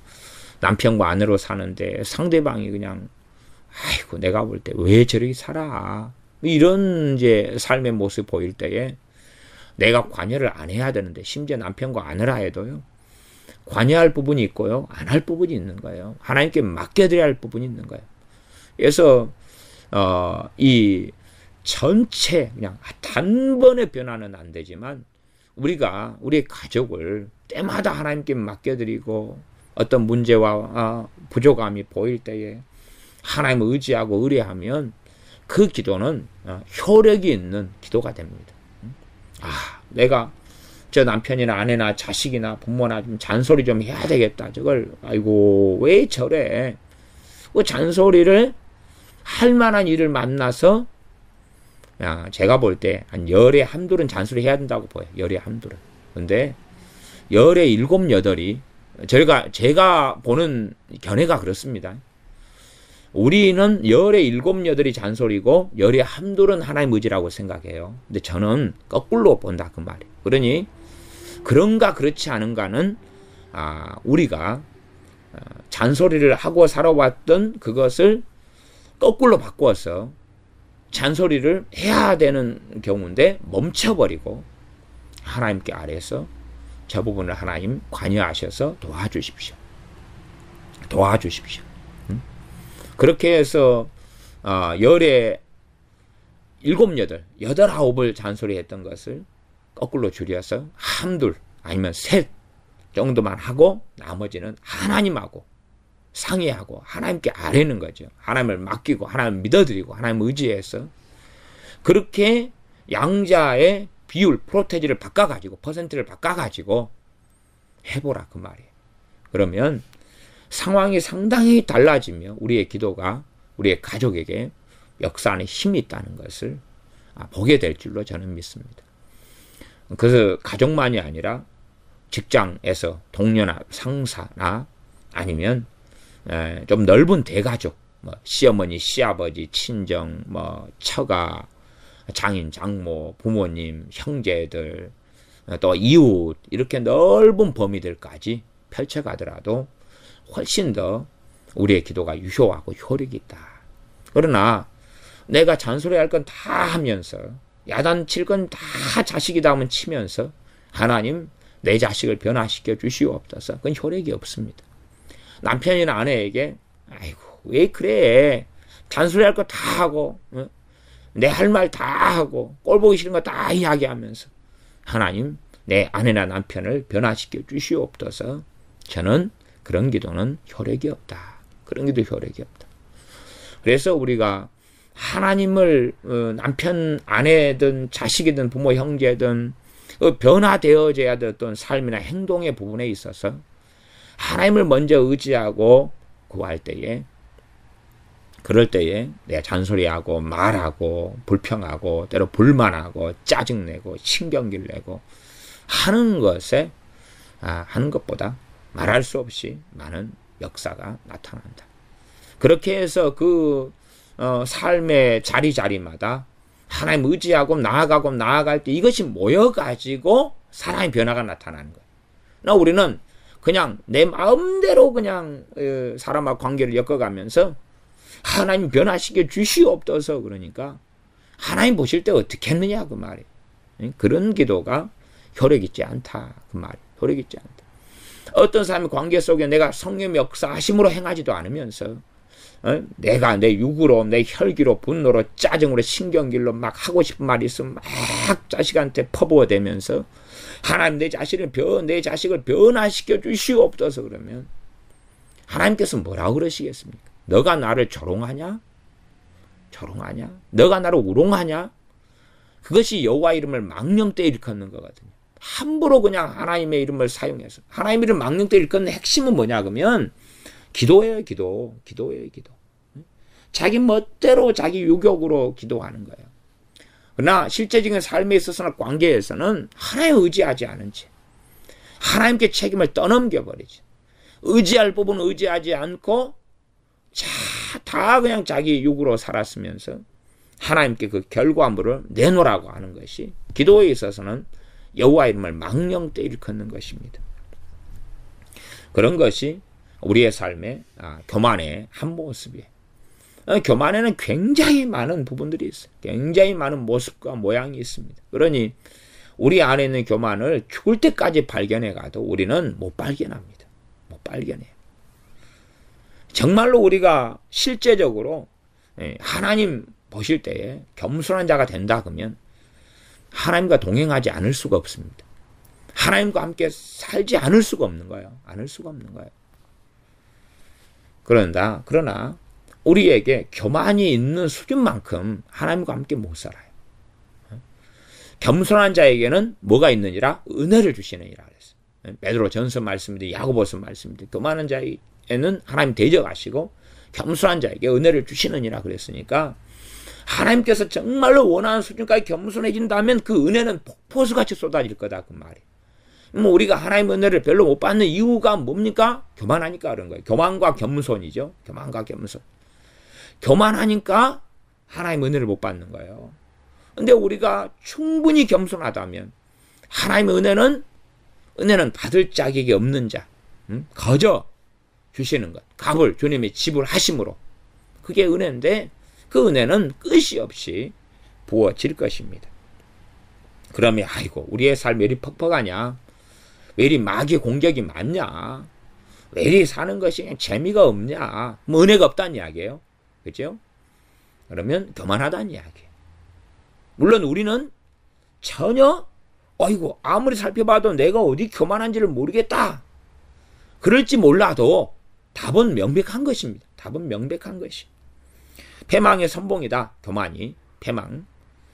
남편과 아내로 사는데 상대방이 그냥 아이고 내가 볼 때 왜 저렇게 살아, 이런 이제 삶의 모습 보일 때에 내가 관여를 안 해야 되는데, 심지어 남편과 아내라 해도요, 관여할 부분이 있고요, 안 할 부분이 있는 거예요. 하나님께 맡겨드려야 할 부분이 있는 거예요. 그래서 이 전체 그냥 단번에 변화는 안 되지만, 우리가 우리의 가족을 때마다 하나님께 맡겨드리고 어떤 문제와 부족함이 보일 때에 하나님을 의지하고 의뢰하면 그 기도는 효력이 있는 기도가 됩니다. 내가 저 남편이나 아내나 자식이나 부모나 좀 잔소리 좀 해야 되겠다. 저걸 아이고 왜 저래? 그 잔소리를 할 만한 일을 만나서 제가 볼 때 한 열에 한둘은 잔소리 해야 된다고 보여요. 열에 한둘은. 근데 열에 일곱 여덟이 제가 보는 견해가 그렇습니다. 우리는 열에 일곱 여덟이 잔소리고 열에 한둘은 하나님 의지라고 생각해요. 근데 저는 거꾸로 본다 그 말이에요. 그러니 그런가 그렇지 않은가는 우리가 잔소리를 하고 살아왔던 그것을 거꾸로 바꾸어서 잔소리를 해야 되는 경우인데 멈춰버리고 하나님께 아뢰서 저 부분을 하나님 관여하셔서 도와주십시오. 도와주십시오. 그렇게 해서 열에 일곱 여덟 아홉을 잔소리했던 것을 거꾸로 줄여서 한둘 아니면 셋 정도만 하고 나머지는 하나님하고 상의하고 하나님께 아뢰는 거죠. 하나님을 맡기고 하나님을 믿어드리고 하나님을 의지해서 그렇게 양자의 비율 프로테지를 바꿔가지고 퍼센트를 바꿔가지고 해보라 그 말이에요. 그러면 상황이 상당히 달라지며 우리의 기도가 우리의 가족에게 역사 안에 힘이 있다는 것을 보게 될 줄로 저는 믿습니다. 그래서 가족만이 아니라 직장에서 동료나 상사나 아니면 좀 넓은 대가족, 시어머니, 시아버지, 친정, 처가, 장인, 장모, 부모님, 형제들, 또 이웃 이렇게 넓은 범위들까지 펼쳐가더라도 훨씬 더 우리의 기도가 유효하고 효력이 있다. 그러나 내가 잔소리할 건 다 하면서 야단칠 건 다 자식이다 하면 치면서 하나님 내 자식을 변화시켜 주시옵소서. 그건 효력이 없습니다. 남편이나 아내에게 아이고 왜 그래 잔소리할 거 다 하고 내 할 말 다 하고 꼴 보기 싫은 거 다 이야기하면서 하나님 내 아내나 남편을 변화시켜 주시옵소서. 저는 그런 기도는 효력이 없다. 그런 기도 효력이 없다. 그래서 우리가 하나님을 남편, 아내든 자식이든 부모, 형제든 변화되어져야 되었던 삶이나 행동의 부분에 있어서 하나님을 먼저 의지하고 구할 때에 그럴 때에 내가 잔소리하고 말하고 불평하고 때로 불만하고 짜증내고 신경질 내고 하는 것에 하는 것보다 말할 수 없이 많은 역사가 나타난다. 그렇게 해서 그 삶의 자리자리마다 하나님 의지하고 나아갈 때 이것이 모여가지고 사람의 변화가 나타나는 거예요. 우리는 그냥 내 마음대로 그냥 사람과 관계를 엮어가면서 하나님 변화시켜 주시옵소서 그러니까 하나님 보실 때 어떻게 했느냐 그 말이에요. 그런 기도가 효력 있지 않다 그 말이에요. 효력 있지 않다. 어떤 사람의 관계 속에 내가 성령의 역사하심으로 행하지도 않으면서 내가 내 육으로 내 혈기로 분노로 짜증으로 신경질로 막 하고 싶은 말이 있으면 막 자식한테 퍼부어대면서 하나님 내 자식을 변화시켜 주시옵소서 그러면 하나님께서 뭐라고 그러시겠습니까? 너가 나를 조롱하냐? 너가 나를 우롱하냐? 그것이 여호와 이름을 망령때 일컫는 거거든요. 함부로 그냥 하나님의 이름을 사용해서 하나님의 이름을 망령때 일컫는 핵심은 뭐냐 그러면 기도예요. 기도예요. 자기 멋대로 자기 유격으로 기도하는 거예요. 그러나 실제적인 삶에 있어서나 관계에서는 하나님 의지하지 않은 채 하나님께 책임을 떠넘겨버리지. 의지할 부분은 의지하지 않고 다 그냥 자기 육으로 살았으면서 하나님께 그 결과물을 내놓으라고 하는 것이 기도에 있어서는 여호와 이름을 망령때 일컫는 것입니다. 그런 것이 우리의 삶의 교만의 한 모습이에요. 교만에는 굉장히 많은 부분들이 있어요. 굉장히 많은 모습과 모양이 있습니다. 그러니 우리 안에 있는 교만을 죽을 때까지 발견해 가도 우리는 못 발견합니다. 못 발견해요. 정말로 우리가 실제적으로 하나님 보실 때에 겸손한 자가 된다 그러면 하나님과 동행하지 않을 수가 없습니다. 하나님과 함께 살지 않을 수가 없는 거예요. 그러나 우리에게 교만이 있는 수준만큼 하나님과 함께 못 살아요. 겸손한 자에게는 뭐가 있느니라? 은혜를 주시느니라 그랬어요. 베드로 전서 말씀인데 야고보서 말씀인데 교만한 자에게는 하나님 대적하시고 겸손한 자에게 은혜를 주시느니라 그랬으니까 하나님께서 정말로 원하는 수준까지 겸손해진다면 그 은혜는 폭포수같이 쏟아질 거다 그 말이에요. 뭐 우리가 하나님의 은혜를 별로 못 받는 이유가 뭡니까? 교만하니까 그런 거예요. 교만과 겸손이죠. 교만과 겸손. 교만하니까 하나님의 은혜를 못 받는 거예요. 근데 우리가 충분히 겸손하다면 하나님의 은혜는 받을 자격이 없는 자, 거저 주시는 것, 값을 주님이 지불하심으로 그게 은혜인데 그 은혜는 끝이 없이 부어질 것입니다. 그러면 아이고 우리의 삶이 왜 이리 퍽퍽하냐, 왜 이리 마귀 공격이 많냐, 왜 이리 사는 것이 그냥 재미가 없냐, 뭐 은혜가 없다는 이야기예요. 그죠? 그러면 교만하다는 이야기예요. 물론 우리는 전혀 아이고 아무리 살펴봐도 내가 어디 교만한지를 모르겠다 그럴지 몰라도 답은 명백한 것입니다. 답은 명백한 것이. 패망의 선봉이다. 교만이 패망.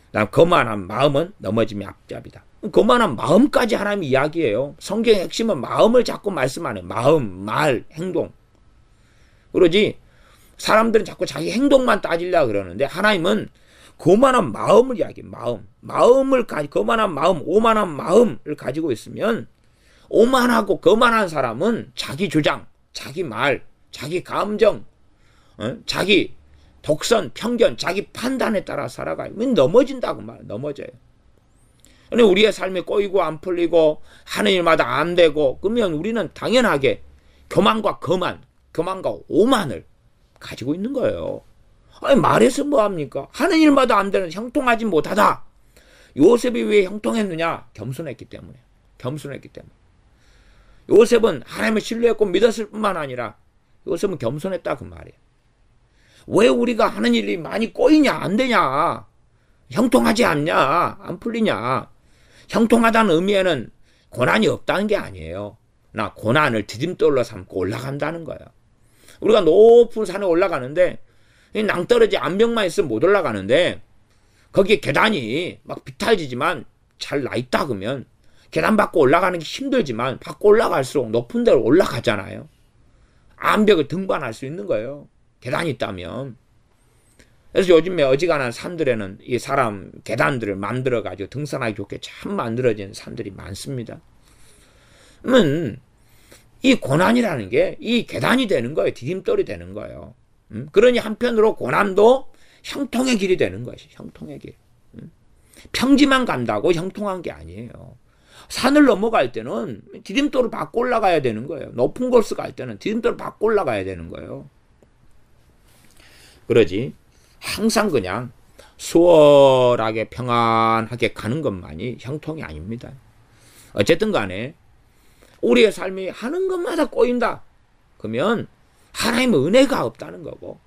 그다음 거만한 마음은 넘어짐의 앞잡이다. 거만한 마음까지 하나님이 이야기해요. 성경의 핵심은 마음을 자꾸 말씀하는 마음, 말, 행동. 그러지 사람들은 자꾸 자기 행동만 따지려고 그러는데 하나님은 거만한 마음을 이야기해요. 거만한 마음, 오만한 마음을 가지고 있으면 오만하고 거만한 사람은 자기 주장, 자기 말, 자기 감정, 자기 독선, 편견, 자기 판단에 따라 살아가요. 넘어진다고 말해요. 넘어져요. 근데 우리의 삶이 꼬이고 안 풀리고 하는 일마다 안 되고 그러면 우리는 당연하게 교만과 오만을 가지고 있는 거예요. 아니 말해서 뭐합니까? 하는 일마다 안 되는 형통하지 못하다. 요셉이 왜 형통했느냐? 겸손했기 때문에. 요셉은 하나님을 신뢰했고 믿었을 뿐만 아니라 요셉은 겸손했다 그 말이에요. 왜 우리가 하는 일이 많이 꼬이냐 안 되냐, 형통하지 않냐 안 풀리냐. 형통하다는 의미에는 고난이 없다는 게 아니에요. 나 고난을 디딤돌로 삼고 올라간다는 거예요. 우리가 높은 산에 올라가는데 낭떠러지 암벽만 있으면 못 올라가는데 거기에 계단이 막 비탈지지만 잘 나있다 그러면 계단 밟고 올라가는 게 힘들지만 밟고 올라갈수록 높은 데로 올라가잖아요. 암벽을 등반할 수 있는 거예요. 계단이 있다면. 그래서 요즘에 어지간한 산들에는 이 사람 계단들을 만들어가지고 등산하기 좋게 참 만들어진 산들이 많습니다. 그러면 이 고난이라는 게 이 계단이 되는 거예요. 디딤돌이 되는 거예요. 그러니 한편으로 고난도 형통의 길이 되는 것이 형통의 길. 평지만 간다고 형통한 게 아니에요. 산을 넘어갈 때는 디딤돌을 밟고 올라가야 되는 거예요. 높은 곳을 갈 때는 디딤돌을 밟고 올라가야 되는 거예요. 그러지 항상 그냥 수월하게 평안하게 가는 것만이 형통이 아닙니다. 어쨌든 간에 우리의 삶이 하는 것마다 꼬인다. 그러면 하나님의 은혜가 없다는 거고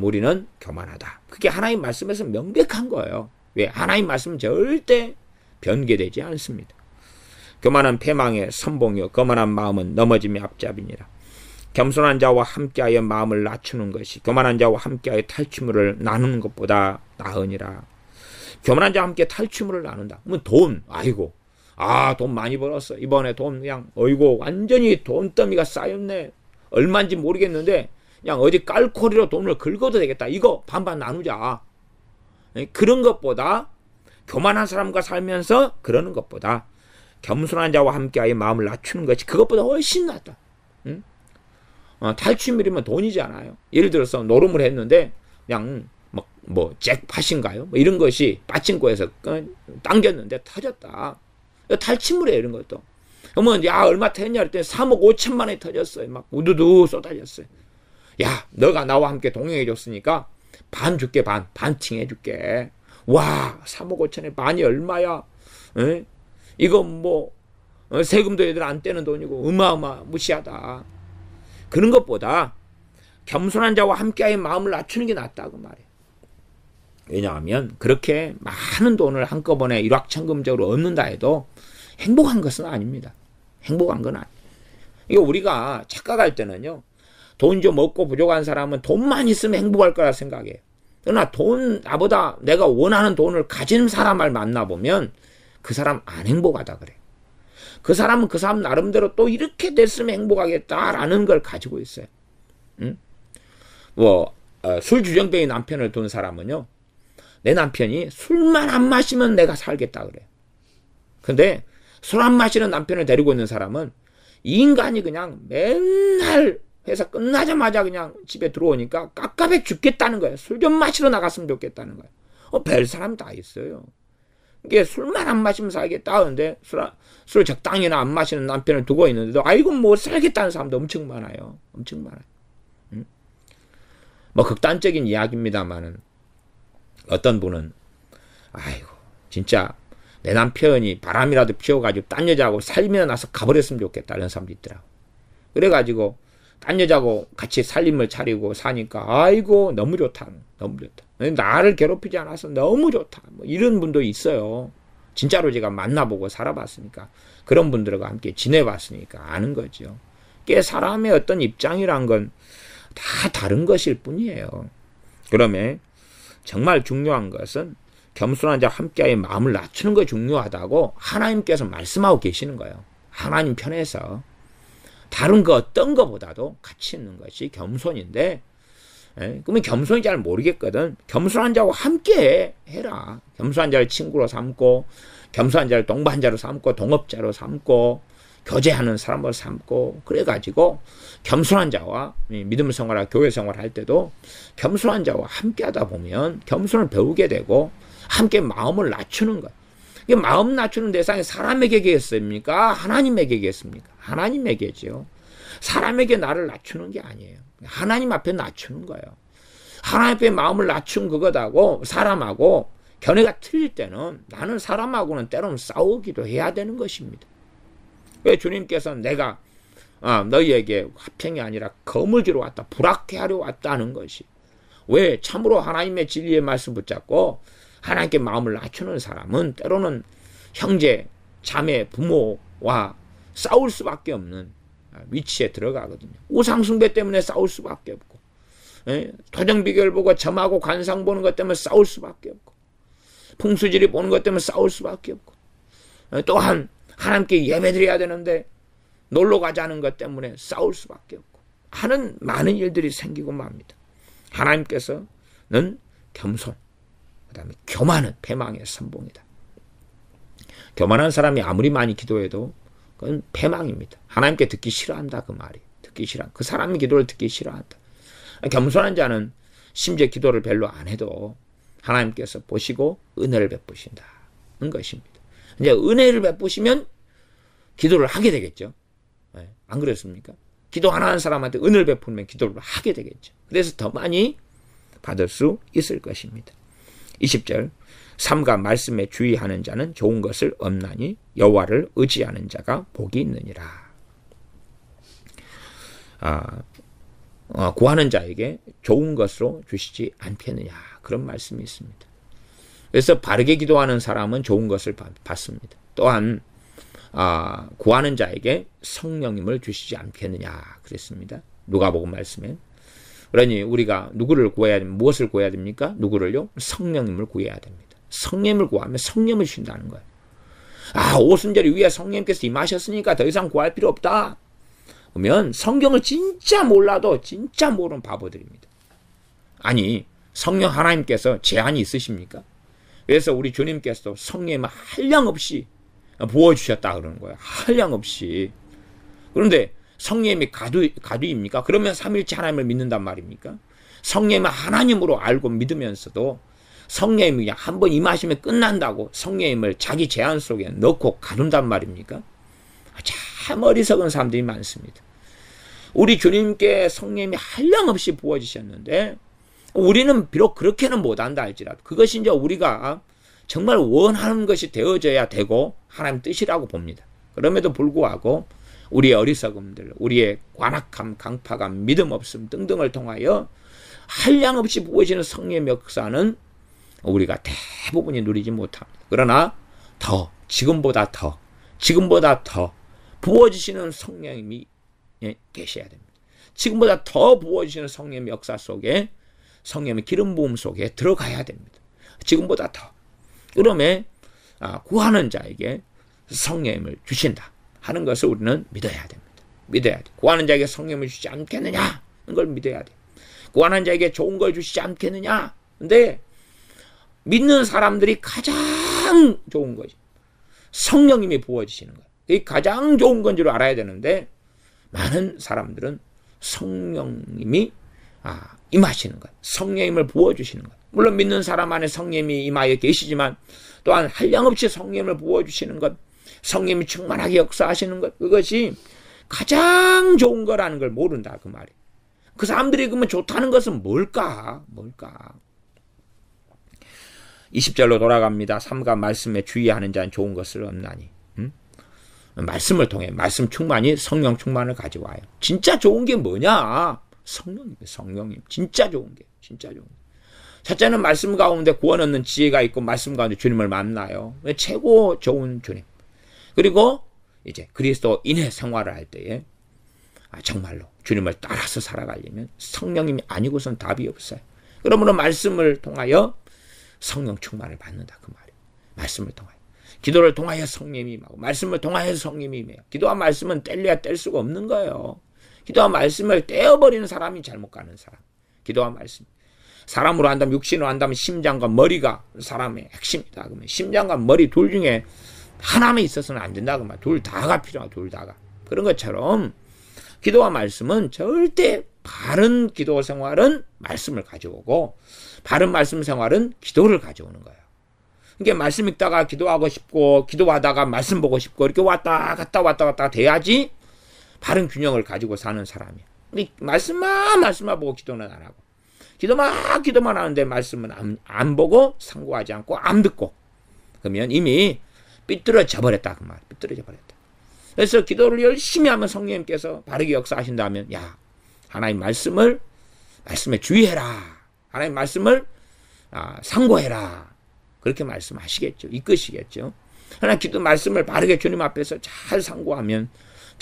우리는 교만하다. 그게 하나님 말씀에서 명백한 거예요. 왜? 하나님 말씀은 절대 변개되지 않습니다. 교만한 패망의 선봉이요 거만한 마음은 넘어짐의 앞잡이니라. 겸손한 자와 함께하여 마음을 낮추는 것이 교만한 자와 함께하여 탈취물을 나누는 것보다 나으니라. 교만한 자와 함께 탈취물을 나눈다. 그러면 돈, 아이고, 돈 많이 벌었어. 이번에 돈 그냥 어이고 완전히 돈더미가 쌓였네. 얼마인지 모르겠는데 그냥 어디 깔코리로 돈을 긁어도 되겠다. 이거 반반 나누자. 그런 것보다 교만한 사람과 살면서 그러는 것보다 겸손한 자와 함께하여 마음을 낮추는 것이 그것보다 훨씬 낫다. 응? 탈취물이면 돈이잖아요. 예를 들어서 노름을 했는데 그냥 뭐 잭팟인가요? 뭐 이런 것이 빠친코에서 당겼는데 터졌다. 탈취물이에요. 이런 것도. 그러면 얼마 터졌냐 그랬더니 3억 5천만 원이 터졌어요. 막 우두두 쏟아졌어요. 야, 너가 나와 함께 동행해 줬으니까 반 줄게. 반칭해 줄게. 와, 3억 5천에 반이 얼마야? 에? 이거 뭐 세금도 애들 안 떼는 돈이고 무시하다. 그런 것보다 겸손한 자와 함께하여 마음을 낮추는 게 낫다고 말해요. 왜냐하면 그렇게 많은 돈을 한꺼번에 일확천금적으로 얻는다 해도 행복한 것은 아닙니다. 행복한 건 아니에요. 이거 우리가 착각할 때는요, 돈 좀 없고 부족한 사람은 돈만 있으면 행복할 거라 생각해요. 그러나 나보다 내가 원하는 돈을 가진 사람을 만나보면 그 사람 안 행복하다 그래. 그 사람은 그 사람 나름대로 또 이렇게 됐으면 행복하겠다라는 걸 가지고 있어요. 응? 술 주정뱅이 남편을 둔 사람은요, 내 남편이 술만 안 마시면 내가 살겠다 그래. 근데 술 안 마시는 남편을 데리고 있는 사람은 이 인간이 그냥 맨날 회사 끝나자마자 그냥 집에 들어오니까 깝깝해 죽겠다는 거예요. 술 좀 마시러 나갔으면 좋겠다는 거예요. 별 사람 다 있어요. 이게 술만 안 마시면 살겠다 하는데 술 적당히나 안 마시는 남편을 두고 있는데도 아이고 뭐 살겠다는 사람도 엄청 많아요. 엄청 많아요. 응? 극단적인 이야기입니다만은 어떤 분은 아이고 진짜 내 남편이 바람이라도 피워가지고 딴 여자하고 살면 나서 가버렸으면 좋겠다 이런 사람도 있더라고. 그래가지고 딴 여자하고 같이 살림을 차리고 사니까 아이고 너무 좋다. 너무 좋다. 나를 괴롭히지 않아서 너무 좋다. 이런 분도 있어요. 진짜로 제가 만나보고 살아봤으니까 그런 분들과 함께 지내봤으니까 아는 거죠. 이게 사람의 어떤 입장이란 건 다 다른 것일 뿐이에요. 그러면 정말 중요한 것은 겸손한 자와 함께하여 마음을 낮추는 것이 중요하다고 하나님께서 말씀하고 계시는 거예요. 하나님 편에서. 다른 거 어떤 거보다도 가치 있는 것이 겸손인데, 그러면 겸손이 잘 모르겠거든. 겸손한 자와 함께 해라. 겸손한 자를 친구로 삼고, 겸손한 자를 동반자로 삼고, 동업자로 삼고, 교제하는 사람으로 삼고, 그래가지고 겸손한 자와 믿음 생활과 교회 생활 할 때도 겸손한 자와 함께 하다 보면 겸손을 배우게 되고 함께 마음을 낮추는 것. 이게 마음 낮추는 대상이 사람에게 계겠습니까? 하나님에게 계겠습니까? 하나님에게죠. 사람에게 나를 낮추는 게 아니에요. 하나님 앞에 낮추는 거예요. 하나님 앞에 마음을 낮춘 그것하고 사람하고 견해가 틀릴 때는 나는 사람하고는 때로는 싸우기도 해야 되는 것입니다. 왜 주님께서는 내가 너희에게 화평이 아니라 검을 주러 왔다, 불악해 하려 왔다는 것이. 왜? 참으로 하나님의 진리의 말씀 붙잡고 하나님께 마음을 낮추는 사람은 때로는 형제, 자매, 부모와 싸울 수밖에 없는 위치에 들어가거든요. 우상숭배 때문에 싸울 수밖에 없고, 토정비결 보고 점하고 관상 보는 것 때문에 싸울 수밖에 없고, 풍수지리 보는 것 때문에 싸울 수밖에 없고, 또한 하나님께 예배드려야 되는데 놀러 가자는 것 때문에 싸울 수밖에 없고 하는 많은 일들이 생기고 맙니다. 하나님께서는 겸손, 그 다음에 교만은 패망의 선봉이다. 교만한 사람이 아무리 많이 기도해도 그건 패망입니다. 하나님께 듣기 싫어한다 그 말이. 듣기 싫어. 그 사람의 기도를 듣기 싫어한다. 겸손한 자는 심지어 기도를 별로 안 해도 하나님께서 보시고 은혜를 베푸신다는 것입니다. 이제 은혜를 베푸시면 기도를 하게 되겠죠. 안 그렇습니까? 기도 안 하는 사람한테 은혜를 베푸면 기도를 하게 되겠죠. 그래서 더 많이 받을 수 있을 것입니다. 20절 삼가 말씀에 주의하는 자는 좋은 것을 얻나니 여호와를 의지하는 자가 복이 있느니라. 구하는 자에게 좋은 것으로 주시지 않겠느냐 그런 말씀이 있습니다. 그래서 바르게 기도하는 사람은 좋은 것을 받습니다. 또한 구하는 자에게 성령님을 주시지 않겠느냐 그랬습니다. 누가복음 말씀에. 그러니 우리가 누구를 구해야 됩니까? 무엇을 구해야 됩니까? 누구를요? 성령님을 구해야 됩니다. 성령님을 구하면 성령을 주신다는 거예요. 오순절 위에 성령님께서 임하셨으니까 더 이상 구할 필요 없다. 그러면 성경을 진짜 몰라도 진짜 모르는 바보들입니다. 아니 성령 하나님께서 제한이 있으십니까? 그래서 우리 주님께서도 성령님을 한량없이 부어주셨다 그러는 거예요. 한량없이. 그런데 성령님이 가두입니까? 그러면 삼일째 하나님을 믿는단 말입니까? 성령님을 하나님으로 알고 믿으면서도 성령님이 그냥 한번 임하시면 끝난다고 성령님을 자기 제한 속에 넣고 가둔단 말입니까? 참 어리석은 사람들이 많습니다. 우리 주님께 성령님이 한량없이 부어주셨는데 우리는 비록 그렇게는 못한다 할지라도 그것이 이제 우리가 정말 원하는 것이 되어져야 되고 하나님 뜻이라고 봅니다. 그럼에도 불구하고 우리의 어리석음들, 우리의 관악함, 강파감, 믿음 없음 등등을 통하여 한량없이 부어지는 성령의 역사는 우리가 대부분이 누리지 못합니다. 그러나 지금보다 더 부어지시는 성령님이 계셔야 됩니다. 지금보다 더 부어주시는 성령의 역사 속에, 성령의 기름 부음 속에 들어가야 됩니다. 지금보다 더. 그러면 구하는 자에게 성령을 주신다 하는 것을 우리는 믿어야 됩니다. 믿어야 돼. 구하는 자에게 성령을 주지 않겠느냐? 그걸 믿어야 돼. 구하는 자에게 좋은 걸 주시지 않겠느냐? 근데 믿는 사람들이 가장 좋은 거지. 성령님이 부어주시는 거예요. 이게 가장 좋은 건 줄 알아야 되는데 많은 사람들은 성령님이 임하시는 거예요. 성령님을 부어주시는 거예요. 물론 믿는 사람 안에 성령님이 임하여 계시지만 또한 한량없이 성령님을 부어주시는 것, 성령님이 충만하게 역사하시는 것, 그것이 가장 좋은 거라는 걸 모른다 그 말이에요. 그 사람들이 그러면 좋다는 것은 뭘까? 20절로 돌아갑니다. 삼가 말씀에 주의하는 자는 좋은 것을 얻나니. 말씀을 통해 말씀 충만이 성령 충만을 가지고 와요. 진짜 좋은 게 뭐냐? 성령님. 진짜 좋은 게. 첫째는 말씀 가운데 구원 얻는 지혜가 있고 말씀 가운데 주님을 만나요. 최고 좋은 주님. 그리고 이제 그리스도인의 생활을 할 때에 정말로 주님을 따라서 살아가려면 성령님이 아니고선 답이 없어요. 그러므로 말씀을 통하여 성령 충만을 받는다 그 말이에요. 말씀을 통하여. 기도를 통하여 성령님이 임하고 말씀을 통하여 성령님이 임해요. 기도와 말씀은 뗄래야 뗄 수가 없는 거예요. 기도와 말씀을 떼어버리는 사람이 잘못 가는 사람. 기도와 말씀. 사람으로 한다면, 육신으로 한다면 심장과 머리가 사람의 핵심이다. 그러면 심장과 머리 둘 중에 하나만 있어서는 안 된다. 그러면 둘 다가 필요하다. 둘 다가. 그런 것처럼 기도와 말씀은 절대 바른 기도 생활은 말씀을 가져오고 바른 말씀 생활은 기도를 가져오는 거예요. 그러니까 말씀 읽다가 기도하고 싶고 기도하다가 말씀 보고 싶고 이렇게 왔다 갔다 돼야지 바른 균형을 가지고 사는 사람이야. 말씀만 보고 기도는 안 하고 기도만 하는데 말씀은 안 보고 상고하지 않고 안 듣고 그러면 이미 삐뚤어져 버렸다 그 말. 삐뚤어져 버렸다. 그래서 기도를 열심히 하면 성령님께서 바르게 역사하신다면 하나님 말씀에 주의해라. 하나님 말씀을 상고해라. 그렇게 말씀하시겠죠. 이끄시겠죠. 하나님 기도 말씀을 바르게 주님 앞에서 잘 상고하면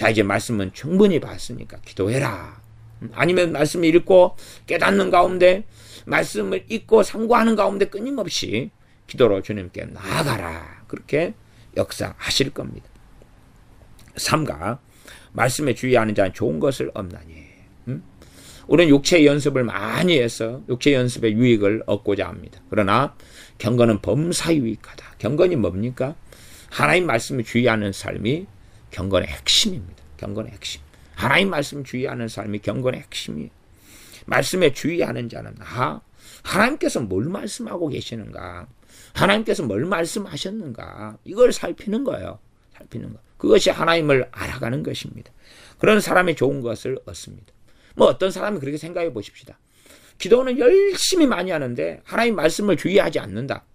이제 말씀은 충분히 봤으니까 기도해라. 아니면 말씀을 읽고 깨닫는 가운데 말씀을 읽고 상고하는 가운데 끊임없이 기도로 주님께 나아가라. 그렇게 역사하실 겁니다. 3가 말씀에 주의하는 자는 좋은 것을 얻나니. 우리는 육체 연습을 많이 해서 육체 연습의 유익을 얻고자 합니다. 그러나 경건은 범사유익하다. 경건이 뭡니까? 하나님 말씀에 주의하는 삶이 경건의 핵심입니다. 경건의 핵심. 하나님 말씀에 주의하는 삶이 경건의 핵심이에요. 말씀에 주의하는 자는 하나님께서 뭘 말씀하고 계시는가? 하나님께서 뭘 말씀하셨는가? 이걸 살피는 거예요. 살피는 거. 그것이 하나님을 알아가는 것입니다. 그런 사람이 좋은 것을 얻습니다. 어떤 사람이 그렇게 생각해 보십시다. 기도는 열심히 많이 하는데 하나님 말씀을 주의하지 않는다.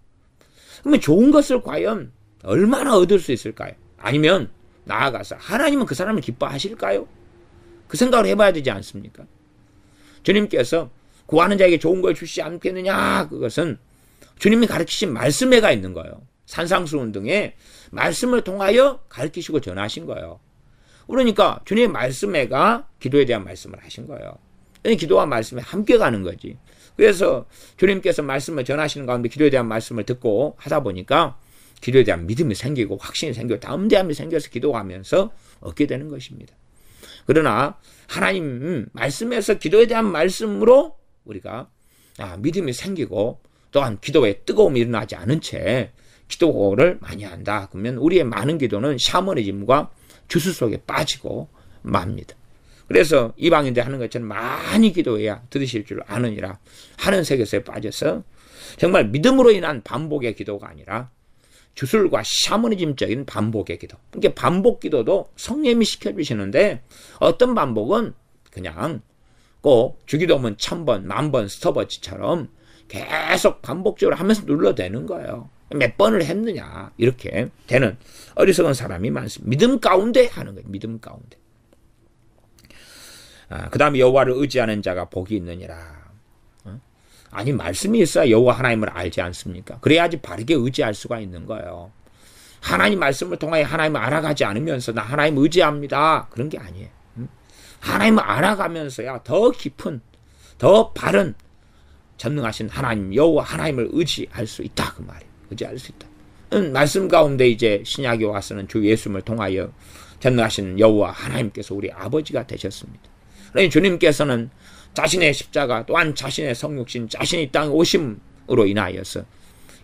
그러면 좋은 것을 과연 얼마나 얻을 수 있을까요? 아니면 나아가서 하나님은 그 사람을 기뻐하실까요? 그 생각을 해봐야 되지 않습니까? 주님께서 구하는 자에게 좋은 걸 주시지 않겠느냐? 그것은 주님이 가르치신 말씀에가 있는 거예요. 산상수훈 등의 말씀을 통하여 가르치시고 전하신 거예요. 그러니까 주님의 말씀에가 기도에 대한 말씀을 하신 거예요. 기도와 말씀이 함께 가는 거지. 그래서 주님께서 말씀을 전하시는 가운데 기도에 대한 말씀을 듣고 하다 보니까 기도에 대한 믿음이 생기고 확신이 생기고 담대함이 생겨서 기도하면서 얻게 되는 것입니다. 그러나 하나님 말씀에서 기도에 대한 말씀으로 우리가 믿음이 생기고 또한 기도에 뜨거움이 일어나지 않은 채 기도를 많이 한다. 그러면 우리의 많은 기도는 샤머니즘과 주술 속에 빠지고 맙니다. 그래서 이방인들 하는 것처럼 많이 기도해야 들으실 줄 아느니라 하는 세계에 빠져서 정말 믿음으로 인한 반복의 기도가 아니라 주술과 샤머니즘적인 반복의 기도. 그러니까 반복 기도도 성령님이 시켜주시는데 어떤 반복은 그냥 꼭 주기도문 1000번, 10,000번 스톱워치처럼 계속 반복적으로 하면서 눌러대는 거예요. 몇 번을 했느냐 이렇게 되는 어리석은 사람이 많습니다. 믿음 가운데 하는 거예요. 믿음 가운데. 그 다음에 여호와를 의지하는 자가 복이 있느니라. 아니 말씀이 있어야 여호와 하나님을 알지 않습니까? 그래야지 바르게 의지할 수가 있는 거예요. 하나님 말씀을 통하여 하나님을 알아가지 않으면서 나 하나님 의지합니다. 그런 게 아니에요. 하나님을 알아가면서야 더 깊은, 더 바른 전능하신 하나님 여호와 하나님을 의지할 수 있다 그 말이에요. 의지할 수 있다. 말씀 가운데 이제 신약에 와서는 주 예수님을 통하여 전능하신 여호와 하나님께서 우리 아버지가 되셨습니다. 그러니 주님께서는 자신의 십자가 또한 자신의 성육신 자신이 땅에 오심으로 인하여서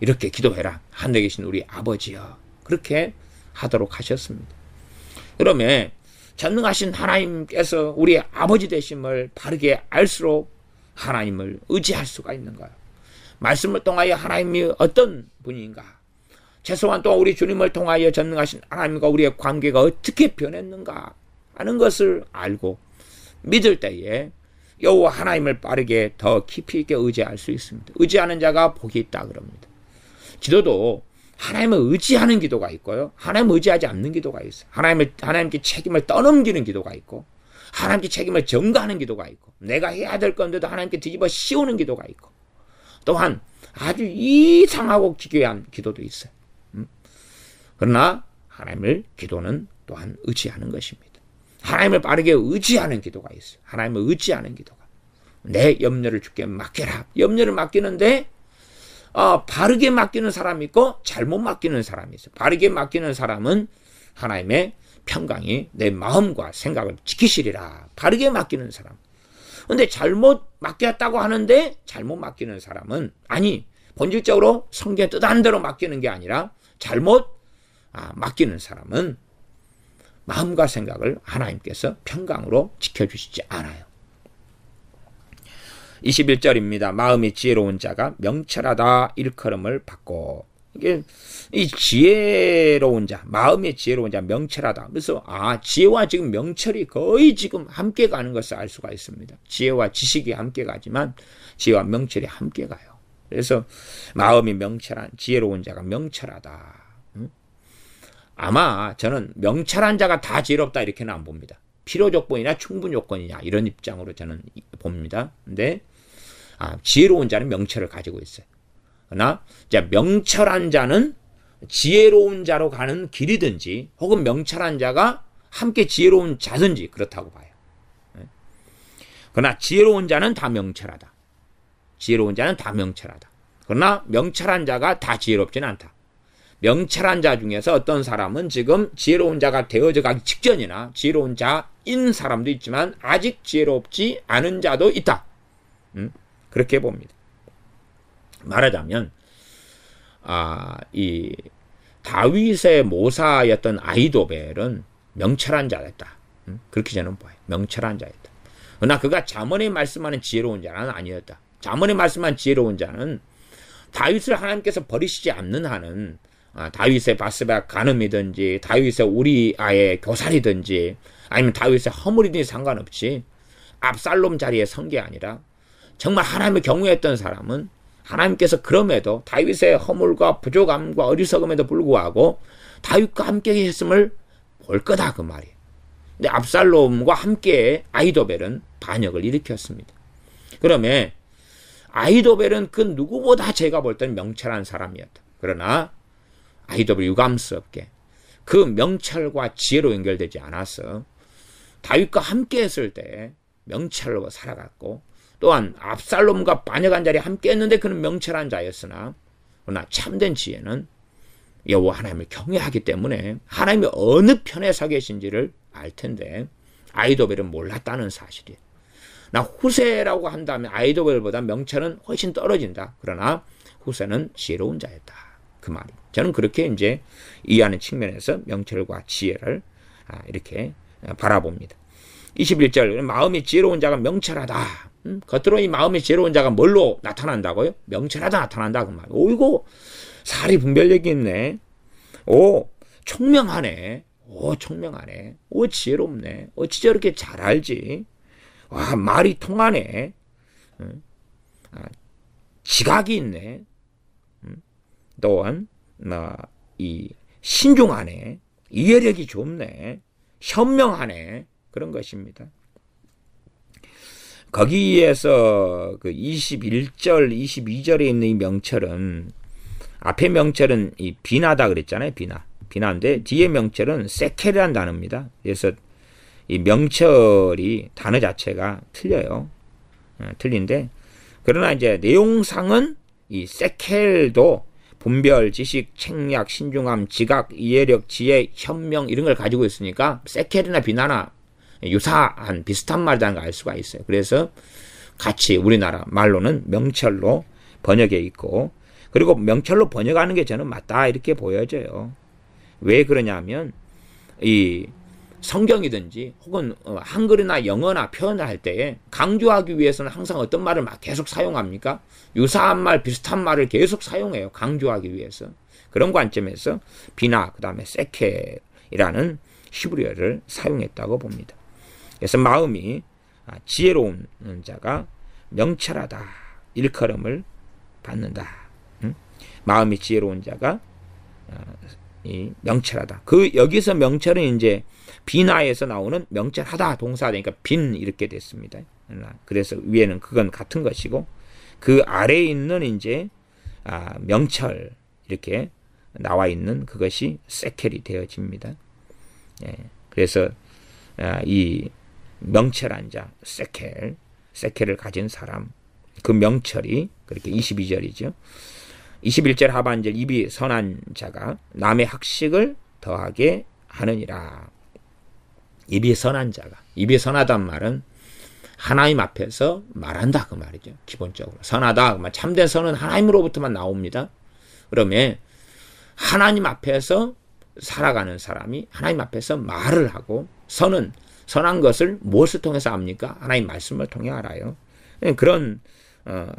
이렇게 기도해라. 하늘에 계신 우리 아버지여. 그렇게 하도록 하셨습니다. 그러면 전능하신 하나님께서 우리 아버지 되심을 바르게 알수록 하나님을 의지할 수가 있는 거예요. 말씀을 통하여 하나님이 어떤 분인가, 최소한 또 우리 주님을 통하여 전능하신 하나님과 우리의 관계가 어떻게 변했는가 하는 것을 알고 믿을 때에 여호와 하나님을 빠르게 더 깊이 있게 의지할 수 있습니다. 의지하는 자가 복이 있다 그럽니다. 기도도 하나님을 의지하는 기도가 있고요, 하나님을 의지하지 않는 기도가 있어요. 하나님께 책임을 떠넘기는 기도가 있고, 하나님께 책임을 전가하는 기도가 있고, 내가 해야 될 건데도 하나님께 뒤집어 씌우는 기도가 있고, 또한 아주 이상하고 기괴한 기도도 있어요. 그러나 하나님을 기도는 또한 의지하는 것입니다. 하나님을 빠르게 의지하는 기도가 있어요. 하나님을 의지하는 기도가. 내 염려를 주께 맡겨라. 염려를 맡기는데 바르게 맡기는 사람이 있고 잘못 맡기는 사람이 있어요. 바르게 맡기는 사람은 하나님의 평강이 내 마음과 생각을 지키시리라. 바르게 맡기는 사람. 근데 잘못 맡겼다고 하는데 잘못 맡기는 사람은, 아니, 본질적으로 성경의 뜻한 대로 맡기는 게 아니라 잘못 맡기는 사람은 마음과 생각을 하나님께서 평강으로 지켜주시지 않아요. 21절입니다. 마음이 지혜로운 자가 명철하다 일컬음을 받고, 이게 이 지혜로운 자, 마음이 지혜로운 자, 명철하다. 그래서 지혜와 지금 명철이 거의 지금 함께 가는 것을 알 수가 있습니다. 지혜와 지식이 함께 가지만 지혜와 명철이 함께 가요. 그래서 마음이 명철한, 지혜로운 자가 명철하다. 아마 저는 명철한 자가 다 지혜롭다 이렇게는 안 봅니다. 필요 조건이나 충분 조건이냐 이런 입장으로 저는 봅니다. 근데 지혜로운 자는 명철을 가지고 있어요. 그러나 명철한 자는 지혜로운 자로 가는 길이든지, 혹은 명철한 자가 함께 지혜로운 자든지 그렇다고 봐요. 그러나 지혜로운 자는 다 명철하다. 지혜로운 자는 다 명철하다. 그러나 명철한 자가 다 지혜롭지는 않다. 명철한 자 중에서 어떤 사람은 지금 지혜로운 자가 되어져 가기 직전이나 지혜로운 자인 사람도 있지만 아직 지혜롭지 않은 자도 있다. 그렇게 봅니다. 말하자면 이 다윗의 모사였던 아히도벨은 명철한 자였다. 그렇게 저는 봐요. 명철한 자였다. 그러나 그가 잠언에 말씀하는 지혜로운 자는 아니었다. 잠언에 말씀한 지혜로운 자는 다윗을 하나님께서 버리시지 않는 한은 다윗의 바스바 간음이든지 다윗의 우리아의 교살이든지 아니면 다윗의 허물이든지 상관없이 압살롬 자리에 선 게 아니라 정말 하나님을 경외했던 사람은 하나님께서 그럼에도 다윗의 허물과 부족함과 어리석음에도 불구하고 다윗과 함께 했음을 볼 거다 그 말이에요. 근데 압살롬과 함께 아히도벨은 반역을 일으켰습니다. 그러면 아히도벨은 그 누구보다 제가 볼 때는 명철한 사람이었다. 그러나 아히도벨이 유감스럽게 그 명철과 지혜로 연결되지 않아서 다윗과 함께 했을 때 명철로 살아갔고, 또한 압살롬과 반역한 자리에 함께 했는데 그는 명철한 자였으나, 그러나 참된 지혜는 여호와 하나님을 경외하기 때문에 하나님이 어느 편에 서 계신지를 알 텐데 아히도벨은 몰랐다는 사실이에요. 나 후세라고 한다면 아히도벨보다 명철은 훨씬 떨어진다. 그러나 후세는 지혜로운 자였다. 그 말이. 저는 그렇게 이제 이해하는 측면에서 명철과 지혜를 이렇게 바라봅니다. 21절, 마음이 지혜로운 자가 명철하다. 겉으로 이 마음이 지혜로운 자가 뭘로 나타난다고요? 명철하다 나타난다 그 말. 오, 이거 사리 분별력이 있네. 오, 총명하네. 오, 총명하네. 오, 지혜롭네. 어찌 저렇게 잘 알지? 와, 말이 통하네. 지각이 있네. 또한 이 신중하네. 이해력이 좋네. 현명하네. 그런 것입니다. 거기에서 그 21절, 22절에 있는 이 명철은, 앞에 명철은 이 비나다 그랬잖아요. 비나인데 뒤에 명철은 세켈이라는 단어입니다. 그래서 이 명철이 단어 자체가 틀려요. 틀린데, 그러나 이제 내용상은 이 세켈도 분별, 지식, 책략, 신중함, 지각, 이해력, 지혜, 현명 이런 걸 가지고 있으니까 세켈이나 비나나 유사한 비슷한 말이라는 걸 알 수가 있어요. 그래서 같이 우리나라 말로는 명철로 번역해 있고, 그리고 명철로 번역하는 게 저는 맞다 이렇게 보여져요. 왜 그러냐면 이 성경이든지 혹은 한글이나 영어나 표현을 할 때에 강조하기 위해서는 항상 어떤 말을 막 계속 사용합니까? 유사한 말, 비슷한 말을 계속 사용해요. 강조하기 위해서. 그런 관점에서 비나 그다음에 세켈이라는 히브리어를 사용했다고 봅니다. 그래서 마음이 지혜로운 자가 명철하다 일컬음을 받는다. 마음이 지혜로운 자가 이 명철하다. 그 여기서 명철은 이제 비나에서 나오는 명철하다 동사니까 빈 이렇게 됐습니다. 그래서 위에는 그건 같은 것이고 그 아래에 있는 이제 명철 이렇게 나와 있는 그것이 세켈이 되어집니다. 예, 그래서 이 명철한 자 세켈을 가진 사람 그 명철이 그렇게 22절이죠. 21절 하반절 입이 선한 자가 남의 학식을 더하게 하느니라. 입이 선한 자가. 입이 선하단 말은 하나님 앞에서 말한다 그 말이죠. 기본적으로. 선하다. 참된 선은 하나님으로부터만 나옵니다. 그러면 하나님 앞에서 살아가는 사람이 하나님 앞에서 말을 하고 선은 선한 것을 무엇을 통해서 압니까? 하나님 말씀을 통해 알아요. 그런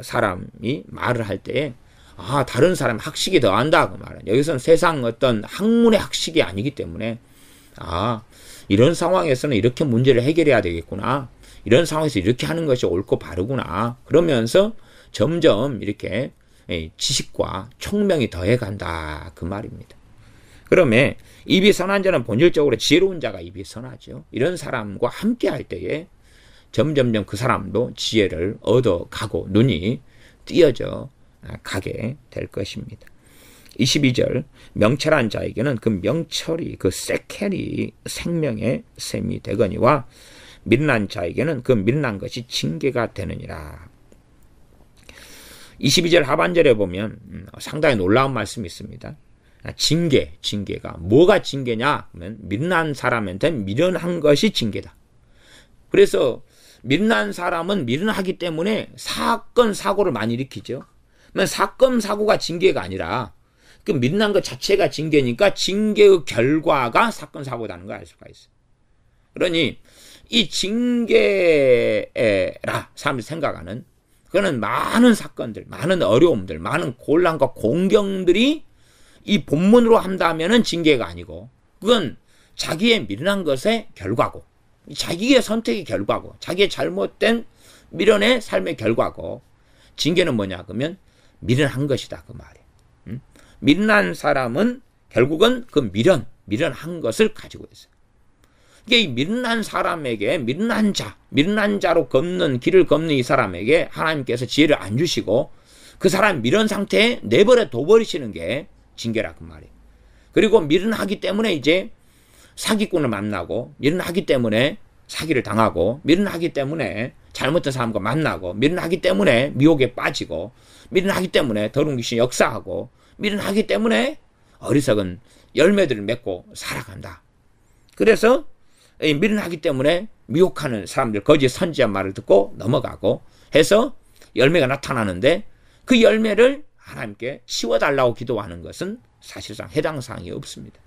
사람이 말을 할 때에 다른 사람 학식이 더한다 그 말은 여기서는 세상 어떤 학문의 학식이 아니기 때문에 이런 상황에서는 이렇게 문제를 해결해야 되겠구나. 이런 상황에서 이렇게 하는 것이 옳고 바르구나. 그러면서 점점 이렇게 지식과 총명이 더해간다 그 말입니다. 그러면 입이 선한 자는 본질적으로 지혜로운 자가 입이 선하죠. 이런 사람과 함께 할 때에 점점점 그 사람도 지혜를 얻어가고 눈이 띄어져 가게 될 것입니다. 22절 명철한 자에게는 그 명철이 그 세켈이 생명의 샘이 되거니와 미련한 자에게는 그 미련한 것이 징계가 되느니라. 22절 하반절에 보면 상당히 놀라운 말씀이 있습니다. 징계가 뭐가 징계냐 하면 미련한 사람한테 미련한 것이 징계다. 그래서 미련한 사람은 미련하기 때문에 사건 사고를 많이 일으키죠. 사건 사고가 징계가 아니라 그 미련한 것 자체가 징계니까 징계의 결과가 사건 사고라는 걸 알 수가 있어요. 그러니 이 징계라 사람들이 생각하는 그거는 많은 사건들, 많은 어려움들, 많은 곤란과 공경들이 이 본문으로 한다면은 징계가 아니고 그건 자기의 미련한 것의 결과고 자기의 선택의 결과고 자기의 잘못된 미련의 삶의 결과고 징계는 뭐냐 그러면 미련한 것이다 그 말이에요. 미련한 사람은 결국은 그 미련한 것을 가지고 있어요. 이게 이 미련한 사람에게 미련한 자로 걷는 길을 걷는 이 사람에게 하나님께서 지혜를 안 주시고 그 사람 미련 상태에 내버려 둬버리시는 게 징계라 그 말이에요. 그리고 미련하기 때문에 이제 사기꾼을 만나고 미련하기 때문에 사기를 당하고 미련하기 때문에 잘못된 사람과 만나고 미련하기 때문에 미혹에 빠지고 미련하기 때문에 더러운 귀신이 역사하고 미련하기 때문에 어리석은 열매들을 맺고 살아간다. 그래서 미련하기 때문에 미혹하는 사람들 거짓 선지자 말을 듣고 넘어가고 해서 열매가 나타나는데 그 열매를 하나님께 치워달라고 기도하는 것은 사실상 해당 사항이 없습니다.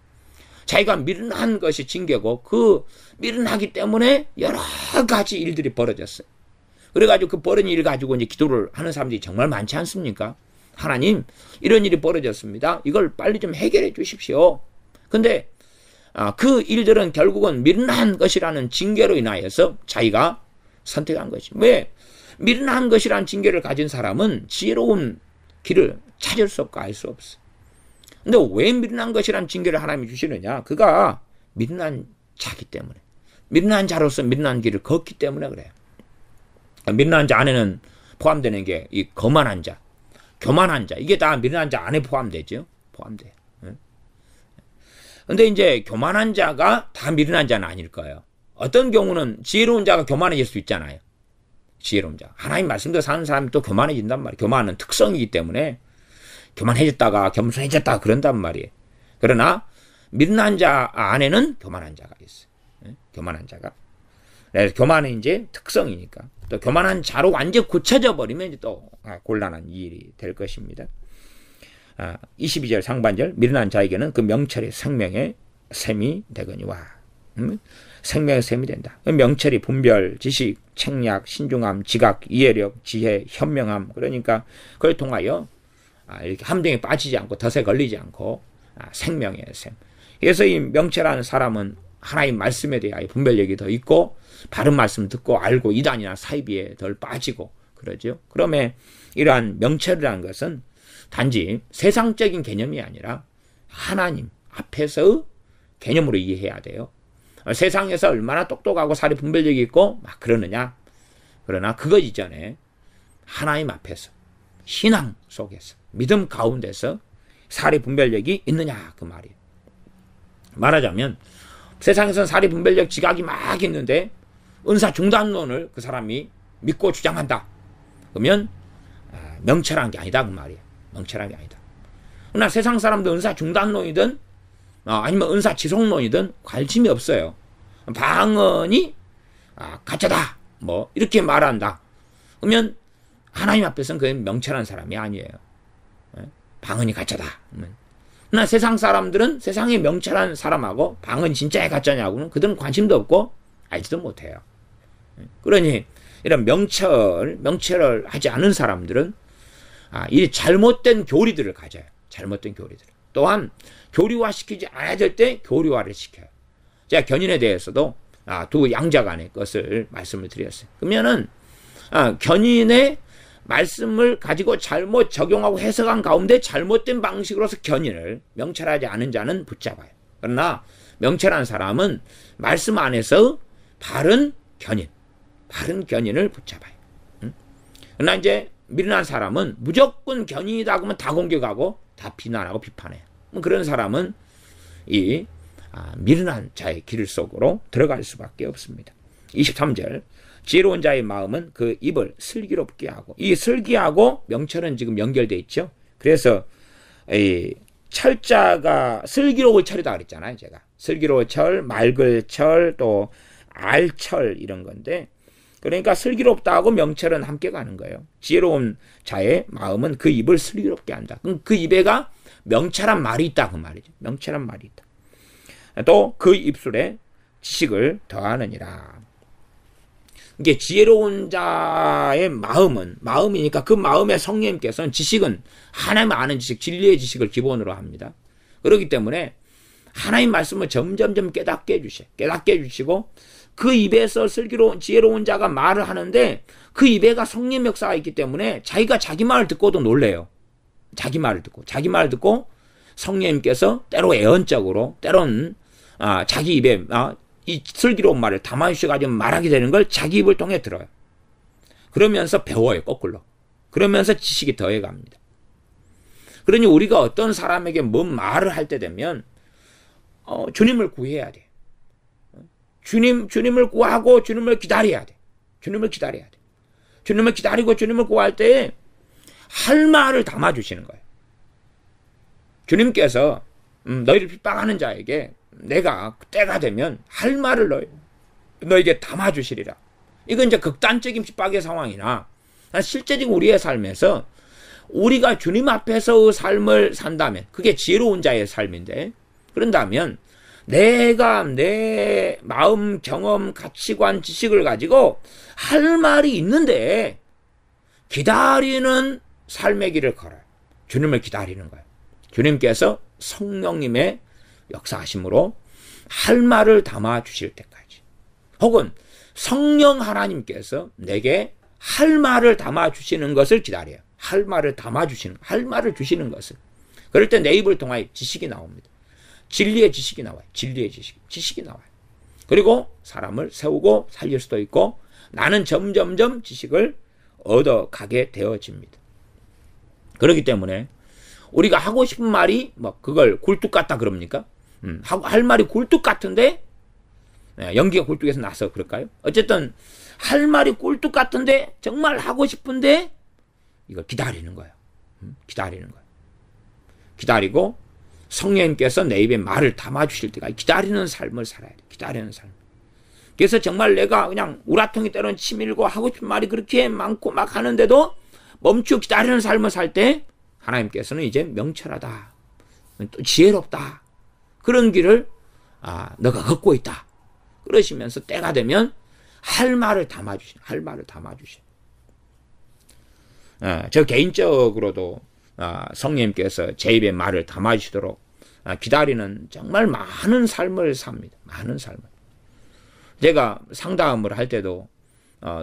자기가 미련한 것이 징계고 그 미련하기 때문에 여러 가지 일들이 벌어졌어요. 그래가지고 그 벌어진 일 가지고 이제 기도를 하는 사람들이 정말 많지 않습니까? 하나님 이런 일이 벌어졌습니다. 이걸 빨리 좀 해결해 주십시오. 근데 그 일들은 결국은 미련한 것이라는 징계로 인하여서 자기가 선택한 것이. 왜? 미련한 것이라는 징계를 가진 사람은 지혜로운 길을 찾을 수 없고 알 수 없어. 근데 왜 미련한 것이라는 징계를 하나님이 주시느냐? 그가 미련한 자기 때문에. 미련한 자로서 미련한 길을 걷기 때문에 그래요. 미련한 자 안에는 포함되는 게 이 거만한 자, 교만한 자. 이게 다 미련한 자 안에 포함되죠. 포함돼요. 근데 이제 교만한 자가 다 미련한 자는 아닐 거예요. 어떤 경우는 지혜로운 자가 교만해질 수 있잖아요. 지혜로운 자. 하나님 말씀대로 사는 사람이 또 교만해진단 말이에요. 교만은 특성이기 때문에 교만해졌다가 겸손해졌다가 그런단 말이에요. 그러나 미련한 자 안에는 교만한 자가 있어요. 교만한 자가. 그래서 교만은 이제 특성이니까. 또 교만한 자로 완전히 고쳐져 버리면 이제 또 곤란한 일이 될 것입니다. 22절 상반절 미련한 자에게는 그 명철이 생명의 샘이 되거니와. 생명의 샘이 된다. 명철이 분별, 지식, 책략, 신중함, 지각, 이해력, 지혜, 현명함. 그러니까 그걸 통하여 이렇게 함정에 빠지지 않고 덫에 걸리지 않고 생명의 샘. 그래서 이 명철한 사람은 하나님 말씀에 대하여 분별력이 더 있고 바른 말씀 듣고 알고 이단이나 사이비에 덜 빠지고 그러죠. 그러면 이러한 명철이라는 것은 단지 세상적인 개념이 아니라 하나님 앞에서 개념으로 이해해야 돼요. 세상에서 얼마나 똑똑하고 사리 분별력이 있고 막 그러느냐. 그러나 그거 이전에 하나님 앞에서 신앙 속에서 믿음 가운데서 사리 분별력이 있느냐 그 말이에요. 말하자면 세상에서는 사리 분별력 지각이 막 있는데 은사 중단론을 그 사람이 믿고 주장한다. 그러면 명철한 게 아니다 그 말이에요. 명철한 게 아니다. 그러나 세상 사람들 은사 중단론이든 아니면 은사 지속론이든 관심이 없어요. 방언이 가짜다 뭐 이렇게 말한다. 그러면 하나님 앞에서는 그 명철한 사람이 아니에요. 방언이 가짜다. 그러나 세상 사람들은 세상에 명철한 사람하고 방언 진짜야 가짜냐고는 그들은 관심도 없고 알지도 못해요. 그러니 이런 명철을 하지 않은 사람들은 이 잘못된 교리들을 가져요. 잘못된 교리들. 또한 교리화시키지 않아야 될 때 교리화를 시켜요. 제가 견인에 대해서도 두 양자 간의 것을 말씀을 드렸어요. 그러면은 견인의 말씀을 가지고 잘못 적용하고 해석한 가운데 잘못된 방식으로서 견인을 명철하지 않은 자는 붙잡아요. 그러나 명철한 사람은 말씀 안에서 바른 견인을 붙잡아요. 그러나 이제 미련한 사람은 무조건 견인이다 그러면 다 공격하고 다 비난하고 비판해요. 그런 사람은 이 미련한 자의 길 속으로 들어갈 수밖에 없습니다. 23절 지혜로운 자의 마음은 그 입을 슬기롭게 하고 이 슬기하고 명철은 지금 연결되어 있죠. 그래서 이 철자가 슬기로울 철이다 그랬잖아요. 제가 슬기로울 철, 맑을 철, 또 알철 이런 건데 그러니까 슬기롭다하고 명철은 함께 가는 거예요. 지혜로운 자의 마음은 그 입을 슬기롭게 한다. 그럼 그 입에가 명철한 말이 있다 그 말이죠. 명철한 말이 있다. 또 그 입술에 지식을 더하느니라. 이게 지혜로운 자의 마음이니까 그 마음의 성령님께서는 지식은 하나님 아는 지식, 진리의 지식을 기본으로 합니다. 그렇기 때문에 하나님 말씀을 점점점 깨닫게 해주시고 그 입에서 슬기로운 지혜로운 자가 말을 하는데 그 입에가 성령 역사가 있기 때문에 자기가 자기 말을 듣고도 놀래요. 자기 말을 듣고 성령님께서 때로 애언적으로 때로는 자기 입에 이 슬기로운 말을 담아주셔가지고 말하게 되는 걸 자기 입을 통해 들어요. 그러면서 배워요. 거꾸로. 그러면서 지식이 더해갑니다. 그러니 우리가 어떤 사람에게 뭔 말을 할 때 되면 주님을 구해야 돼. 주님을 구하고 주님을 기다려야 돼. 주님을 기다리고 주님을 구할 때 할 말을 담아주시는 거예요. 주님께서 너희를 핍박하는 자에게 내가 때가 되면 할 말을 너에게 담아주시리라. 이건 이제 극단적인 핍박의 상황이나 실제적인 우리의 삶에서 우리가 주님 앞에서의 삶을 산다면 그게 지혜로운 자의 삶인데 그런다면 내가 내 마음, 경험, 가치관, 지식을 가지고 할 말이 있는데 기다리는 삶의 길을 걸어요. 주님을 기다리는 거예요. 주님께서 성령님의 역사하심으로 할 말을 담아주실 때까지 혹은 성령 하나님께서 내게 할 말을 담아주시는 것을 기다려요. 할 말을 주시는 것을. 그럴 때 내 입을 통하여 지식이 나옵니다. 진리의 지식이 나와요. 지식이 나와요. 그리고 사람을 세우고 살릴 수도 있고 나는 점점점 지식을 얻어가게 되어집니다. 그렇기 때문에 우리가 하고 싶은 말이 그걸 굴뚝 같다 그럽니까? 할 말이 굴뚝 같은데 연기가 굴뚝에서 나서 그럴까요? 어쨌든 할 말이 꿀뚝 같은데 정말 하고 싶은데 이걸 기다리는 거예요. 기다리는 거예요. 기다리고 성령님께서 내 입에 말을 담아주실 때까지 기다리는 삶을 살아야 돼. 기다리는 삶. 그래서 정말 내가 그냥 우라통이 때로는 치밀고 하고 싶은 말이 그렇게 많고 막 하는데도 멈추고 기다리는 삶을 살 때 하나님께서는 이제 명철하다. 또 지혜롭다. 그런 길을 너가 걷고 있다. 그러시면서 때가 되면 할 말을 담아주시는. 할 말을 담아주시는. 저 개인적으로도 성령님께서 제 입에 말을 담아주시도록 기다리는 정말 많은 삶을 삽니다. 많은 삶을. 제가 상담을 할 때도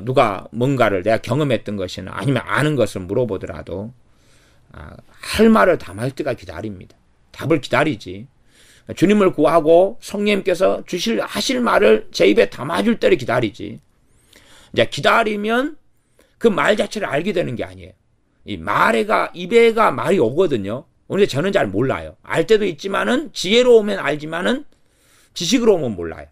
누가 뭔가를 내가 경험했던 것이나 아니면 아는 것을 물어보더라도 할 말을 담을 때가 기다립니다. 답을 기다리지. 주님을 구하고 성령님께서 하실 말을 제 입에 담아줄 때를 기다리지. 이제 기다리면 그 말 자체를 알게 되는 게 아니에요. 이 입에가 말이 오거든요. 근데 저는 잘 몰라요. 알 때도 있지만은 지혜로 오면 알지만은 지식으로 오면 몰라요.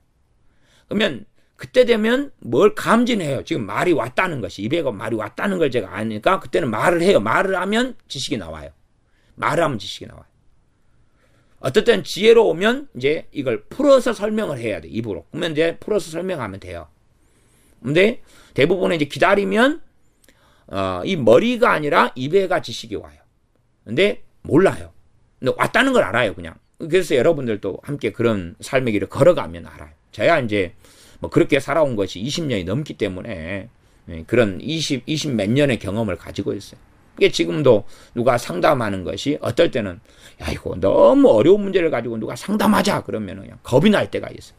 그러면 그때 되면 뭘 감진해요. 지금 말이 왔다는 것이 입에가 말이 왔다는 걸 제가 아니까 그때는 말을 해요. 말을 하면 지식이 나와요. 말을 하면 지식이 나와요. 어떨 때는 지혜로 오면 이제 이걸 풀어서 설명을 해야 돼. 입으로. 그러면 이제 풀어서 설명하면 돼요. 근데 대부분은 이제 기다리면 이 머리가 아니라 입에가 지식이 와요. 근데 몰라요. 근데 왔다는 걸 알아요, 그냥. 그래서 여러분들도 함께 그런 삶의 길을 걸어가면 알아요. 저야 이제 뭐 그렇게 살아온 것이 20년이 넘기 때문에 그런 20 몇 년의 경험을 가지고 있어요. 이게 지금도 누가 상담하는 것이 어떨 때는 야, 이거 너무 어려운 문제를 가지고 누가 상담하자 그러면 그냥 겁이 날 때가 있어요.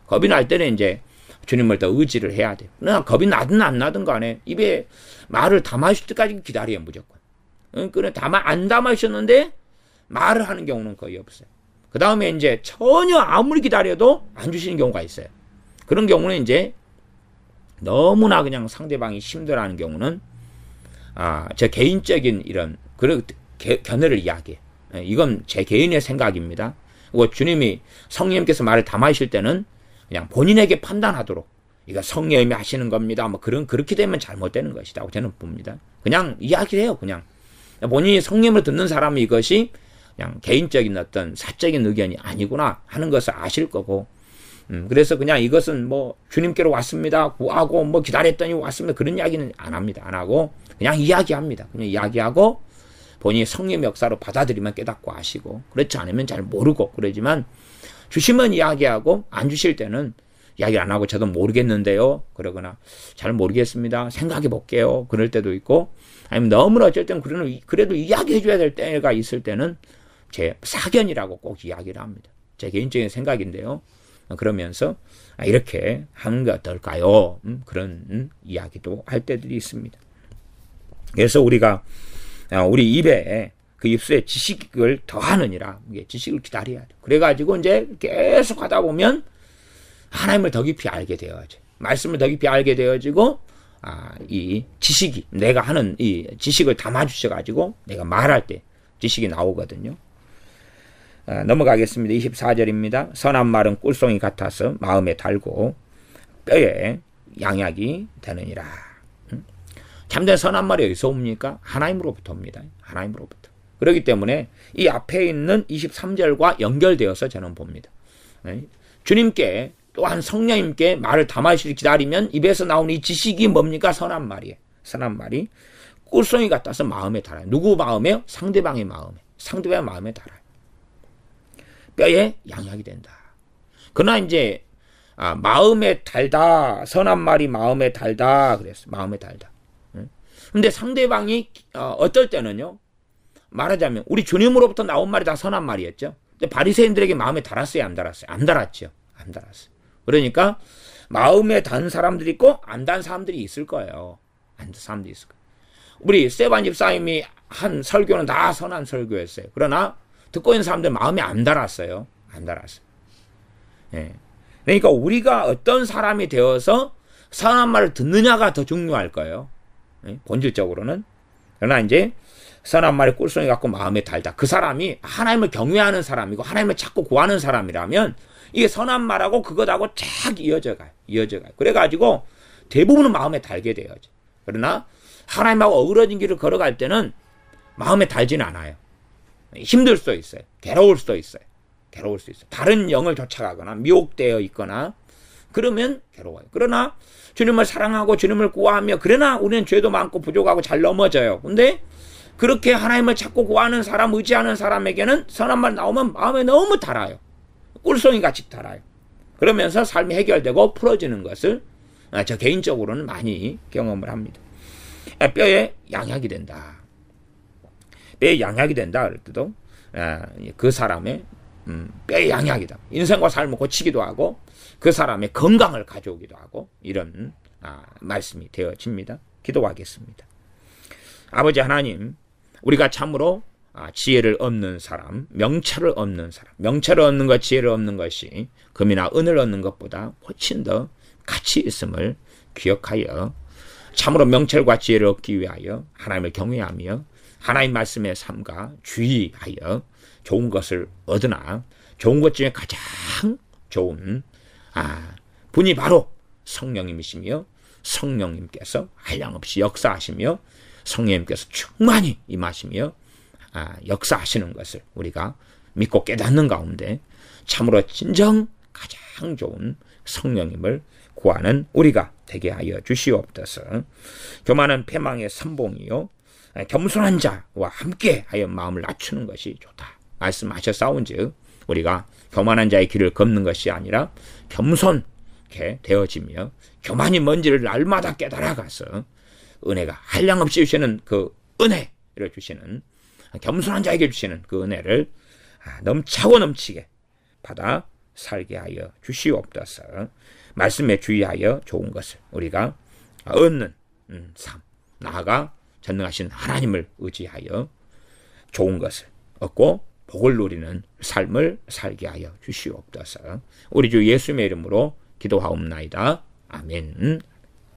겁이 날 때는 이제 주님을 더 의지를 해야 돼요. 그러나 겁이 나든 안 나든 간에 입에 말을 담아주실 때까지 기다려요, 무조건. 그러니까 안 담아주셨는데 말을 하는 경우는 거의 없어요. 그 다음에 이제 전혀 아무리 기다려도 안 주시는 경우가 있어요. 그런 경우는 이제 너무나 그냥 상대방이 힘들어하는 경우는 제 개인적인 이런 그런 견해를 이야기해요. 이건 제 개인의 생각입니다. 주님이 성령님께서 말을 담아주실 때는 그냥 본인에게 판단하도록 이거 성령님이 하시는 겁니다. 뭐 그렇게 되면 잘못되는 것이라고 저는 봅니다. 그냥 이야기를 해요. 그냥 본인이 성령을 듣는 사람이 이것이 그냥 개인적인 어떤 사적인 의견이 아니구나 하는 것을 아실 거고, 그래서 그냥 이것은 뭐 주님께로 왔습니다. 구하고 뭐 기다렸더니 왔습니다. 그런 이야기는 안 합니다. 안 하고 그냥 이야기합니다. 그냥 이야기하고 본인이 성령의 역사로 받아들이면 깨닫고 아시고, 그렇지 않으면 잘 모르고 그러지만 주시면 이야기하고 안 주실 때는 이야기 안 하고 저도 모르겠는데요. 그러거나 잘 모르겠습니다. 생각해 볼게요. 그럴 때도 있고, 아니면 너무나 어쩔 때는 그래도 이야기해 줘야 될 때가 있을 때는 제 사견이라고 꼭 이야기를 합니다. 제 개인적인 생각인데요. 그러면서 이렇게 하는 게 어떨까요? 그런 이야기도 할 때들이 있습니다. 그래서 우리가 우리 입에 그 입술에 지식을 더하느니라 지식을 기다려야 돼. 그래가지고 이제 계속 하다 보면 하나님을 더 깊이 알게 되어져. 말씀을 더 깊이 알게 되어지고 이 지식이 내가 하는 이 지식을 담아주셔가지고 내가 말할 때 지식이 나오거든요. 넘어가겠습니다. 24절입니다. 선한 말은 꿀송이 같아서 마음에 달고 뼈에 양약이 되느니라. 참된 선한 말이 어디서 옵니까? 하나님으로부터 옵니다. 하나님으로부터. 그렇기 때문에 이 앞에 있는 23절과 연결되어서 저는 봅니다. 주님께 또한 성령님께 말을 담아주시길 기다리면 입에서 나오는 이 지식이 뭡니까? 선한 말이에요. 선한 말이 꿀송이 같아서 마음에 달아요. 누구 마음에요? 상대방의 마음에. 상대방의 마음에 달아요. 뼈에 양약이 된다. 그러나 이제 마음에 달다. 선한 말이 마음에 달다. 그랬어. 마음에 달다. 근데 상대방이 어떨 때는요. 말하자면 우리 주님으로부터 나온 말이 다 선한 말이었죠. 근데 바리새인들에게 마음에 달았어요? 안 달았어요? 안 달았죠. 안 달았어요. 그러니까 마음에 단 사람들이 있고 안 단 사람들이 있을 거예요. 안 단 사람들이 있을 거예요. 우리 스테반 집사님이 한 설교는 다 선한 설교였어요. 그러나 듣고 있는 사람들 마음에 안 달았어요. 안 달았어요. 예. 그러니까 우리가 어떤 사람이 되어서 선한 말을 듣느냐가 더 중요할 거예요. 예? 본질적으로는. 그러나 이제 선한 말의 꿀송이 갖고 마음에 달다. 그 사람이 하나님을 경외하는 사람이고 하나님을 찾고 구하는 사람이라면 이게 선한 말하고 그것하고 쫙 이어져 가요. 그래가지고 대부분은 마음에 달게 되어져. 그러나 하나님하고 어우러진 길을 걸어갈 때는 마음에 달지는 않아요. 힘들 수도 있어요. 괴로울 수도 있어요. 다른 영을 쫓아가거나 미혹되어 있거나 그러면 괴로워요. 그러나 주님을 사랑하고 주님을 구하며 그러나 우리는 죄도 많고 부족하고 잘 넘어져요. 근데 그렇게 하나님을 찾고 구하는 사람, 의지하는 사람에게는 선한 말 나오면 마음에 너무 달아요. 꿀송이 같이 달아요. 그러면서 삶이 해결되고 풀어지는 것을 저 개인적으로는 많이 경험을 합니다. 뼈에 양약이 된다. 뼈에 양약이 된다 그럴 때도 그 사람의 뼈에 양약이다. 인생과 삶을 고치기도 하고 그 사람의 건강을 가져오기도 하고 이런 말씀이 되어집니다. 기도하겠습니다. 아버지 하나님, 우리가 참으로 지혜를 얻는 사람, 명철을 얻는 사람, 명철을 얻는 것, 지혜를 얻는 것이 금이나 은을 얻는 것보다 훨씬 더 가치 있음을 기억하여 참으로 명철과 지혜를 얻기 위하여 하나님을 경외하며 하나님 말씀의 삶과 주의하여 좋은 것을 얻으나 좋은 것 중에 가장 좋은 분이 바로 성령님이시며 성령님께서 한량없이 역사하시며 성령님께서 충만히 임하시며 역사하시는 것을 우리가 믿고 깨닫는 가운데 참으로 진정 가장 좋은 성령님을 구하는 우리가 되게 하여 주시옵소서. 교만은 패망의 선봉이요 겸손한 자와 함께 하여 마음을 낮추는 것이 좋다 말씀하셨사온즉 우리가 교만한 자의 길을 걷는 것이 아니라 겸손케 되어지며 교만이 뭔지를 날마다 깨달아가서 은혜가 한량없이 주시는 그 은혜를 주시는 겸손한 자에게 주시는 그 은혜를 넘차고 넘치게 받아 살게 하여 주시옵소서. 말씀에 주의하여 좋은 것을 우리가 얻는 삶, 나아가 전능하신 하나님을 의지하여 좋은 것을 얻고 복을 누리는 삶을 살게 하여 주시옵소서. 우리 주 예수님의 이름으로 기도하옵나이다. 아멘.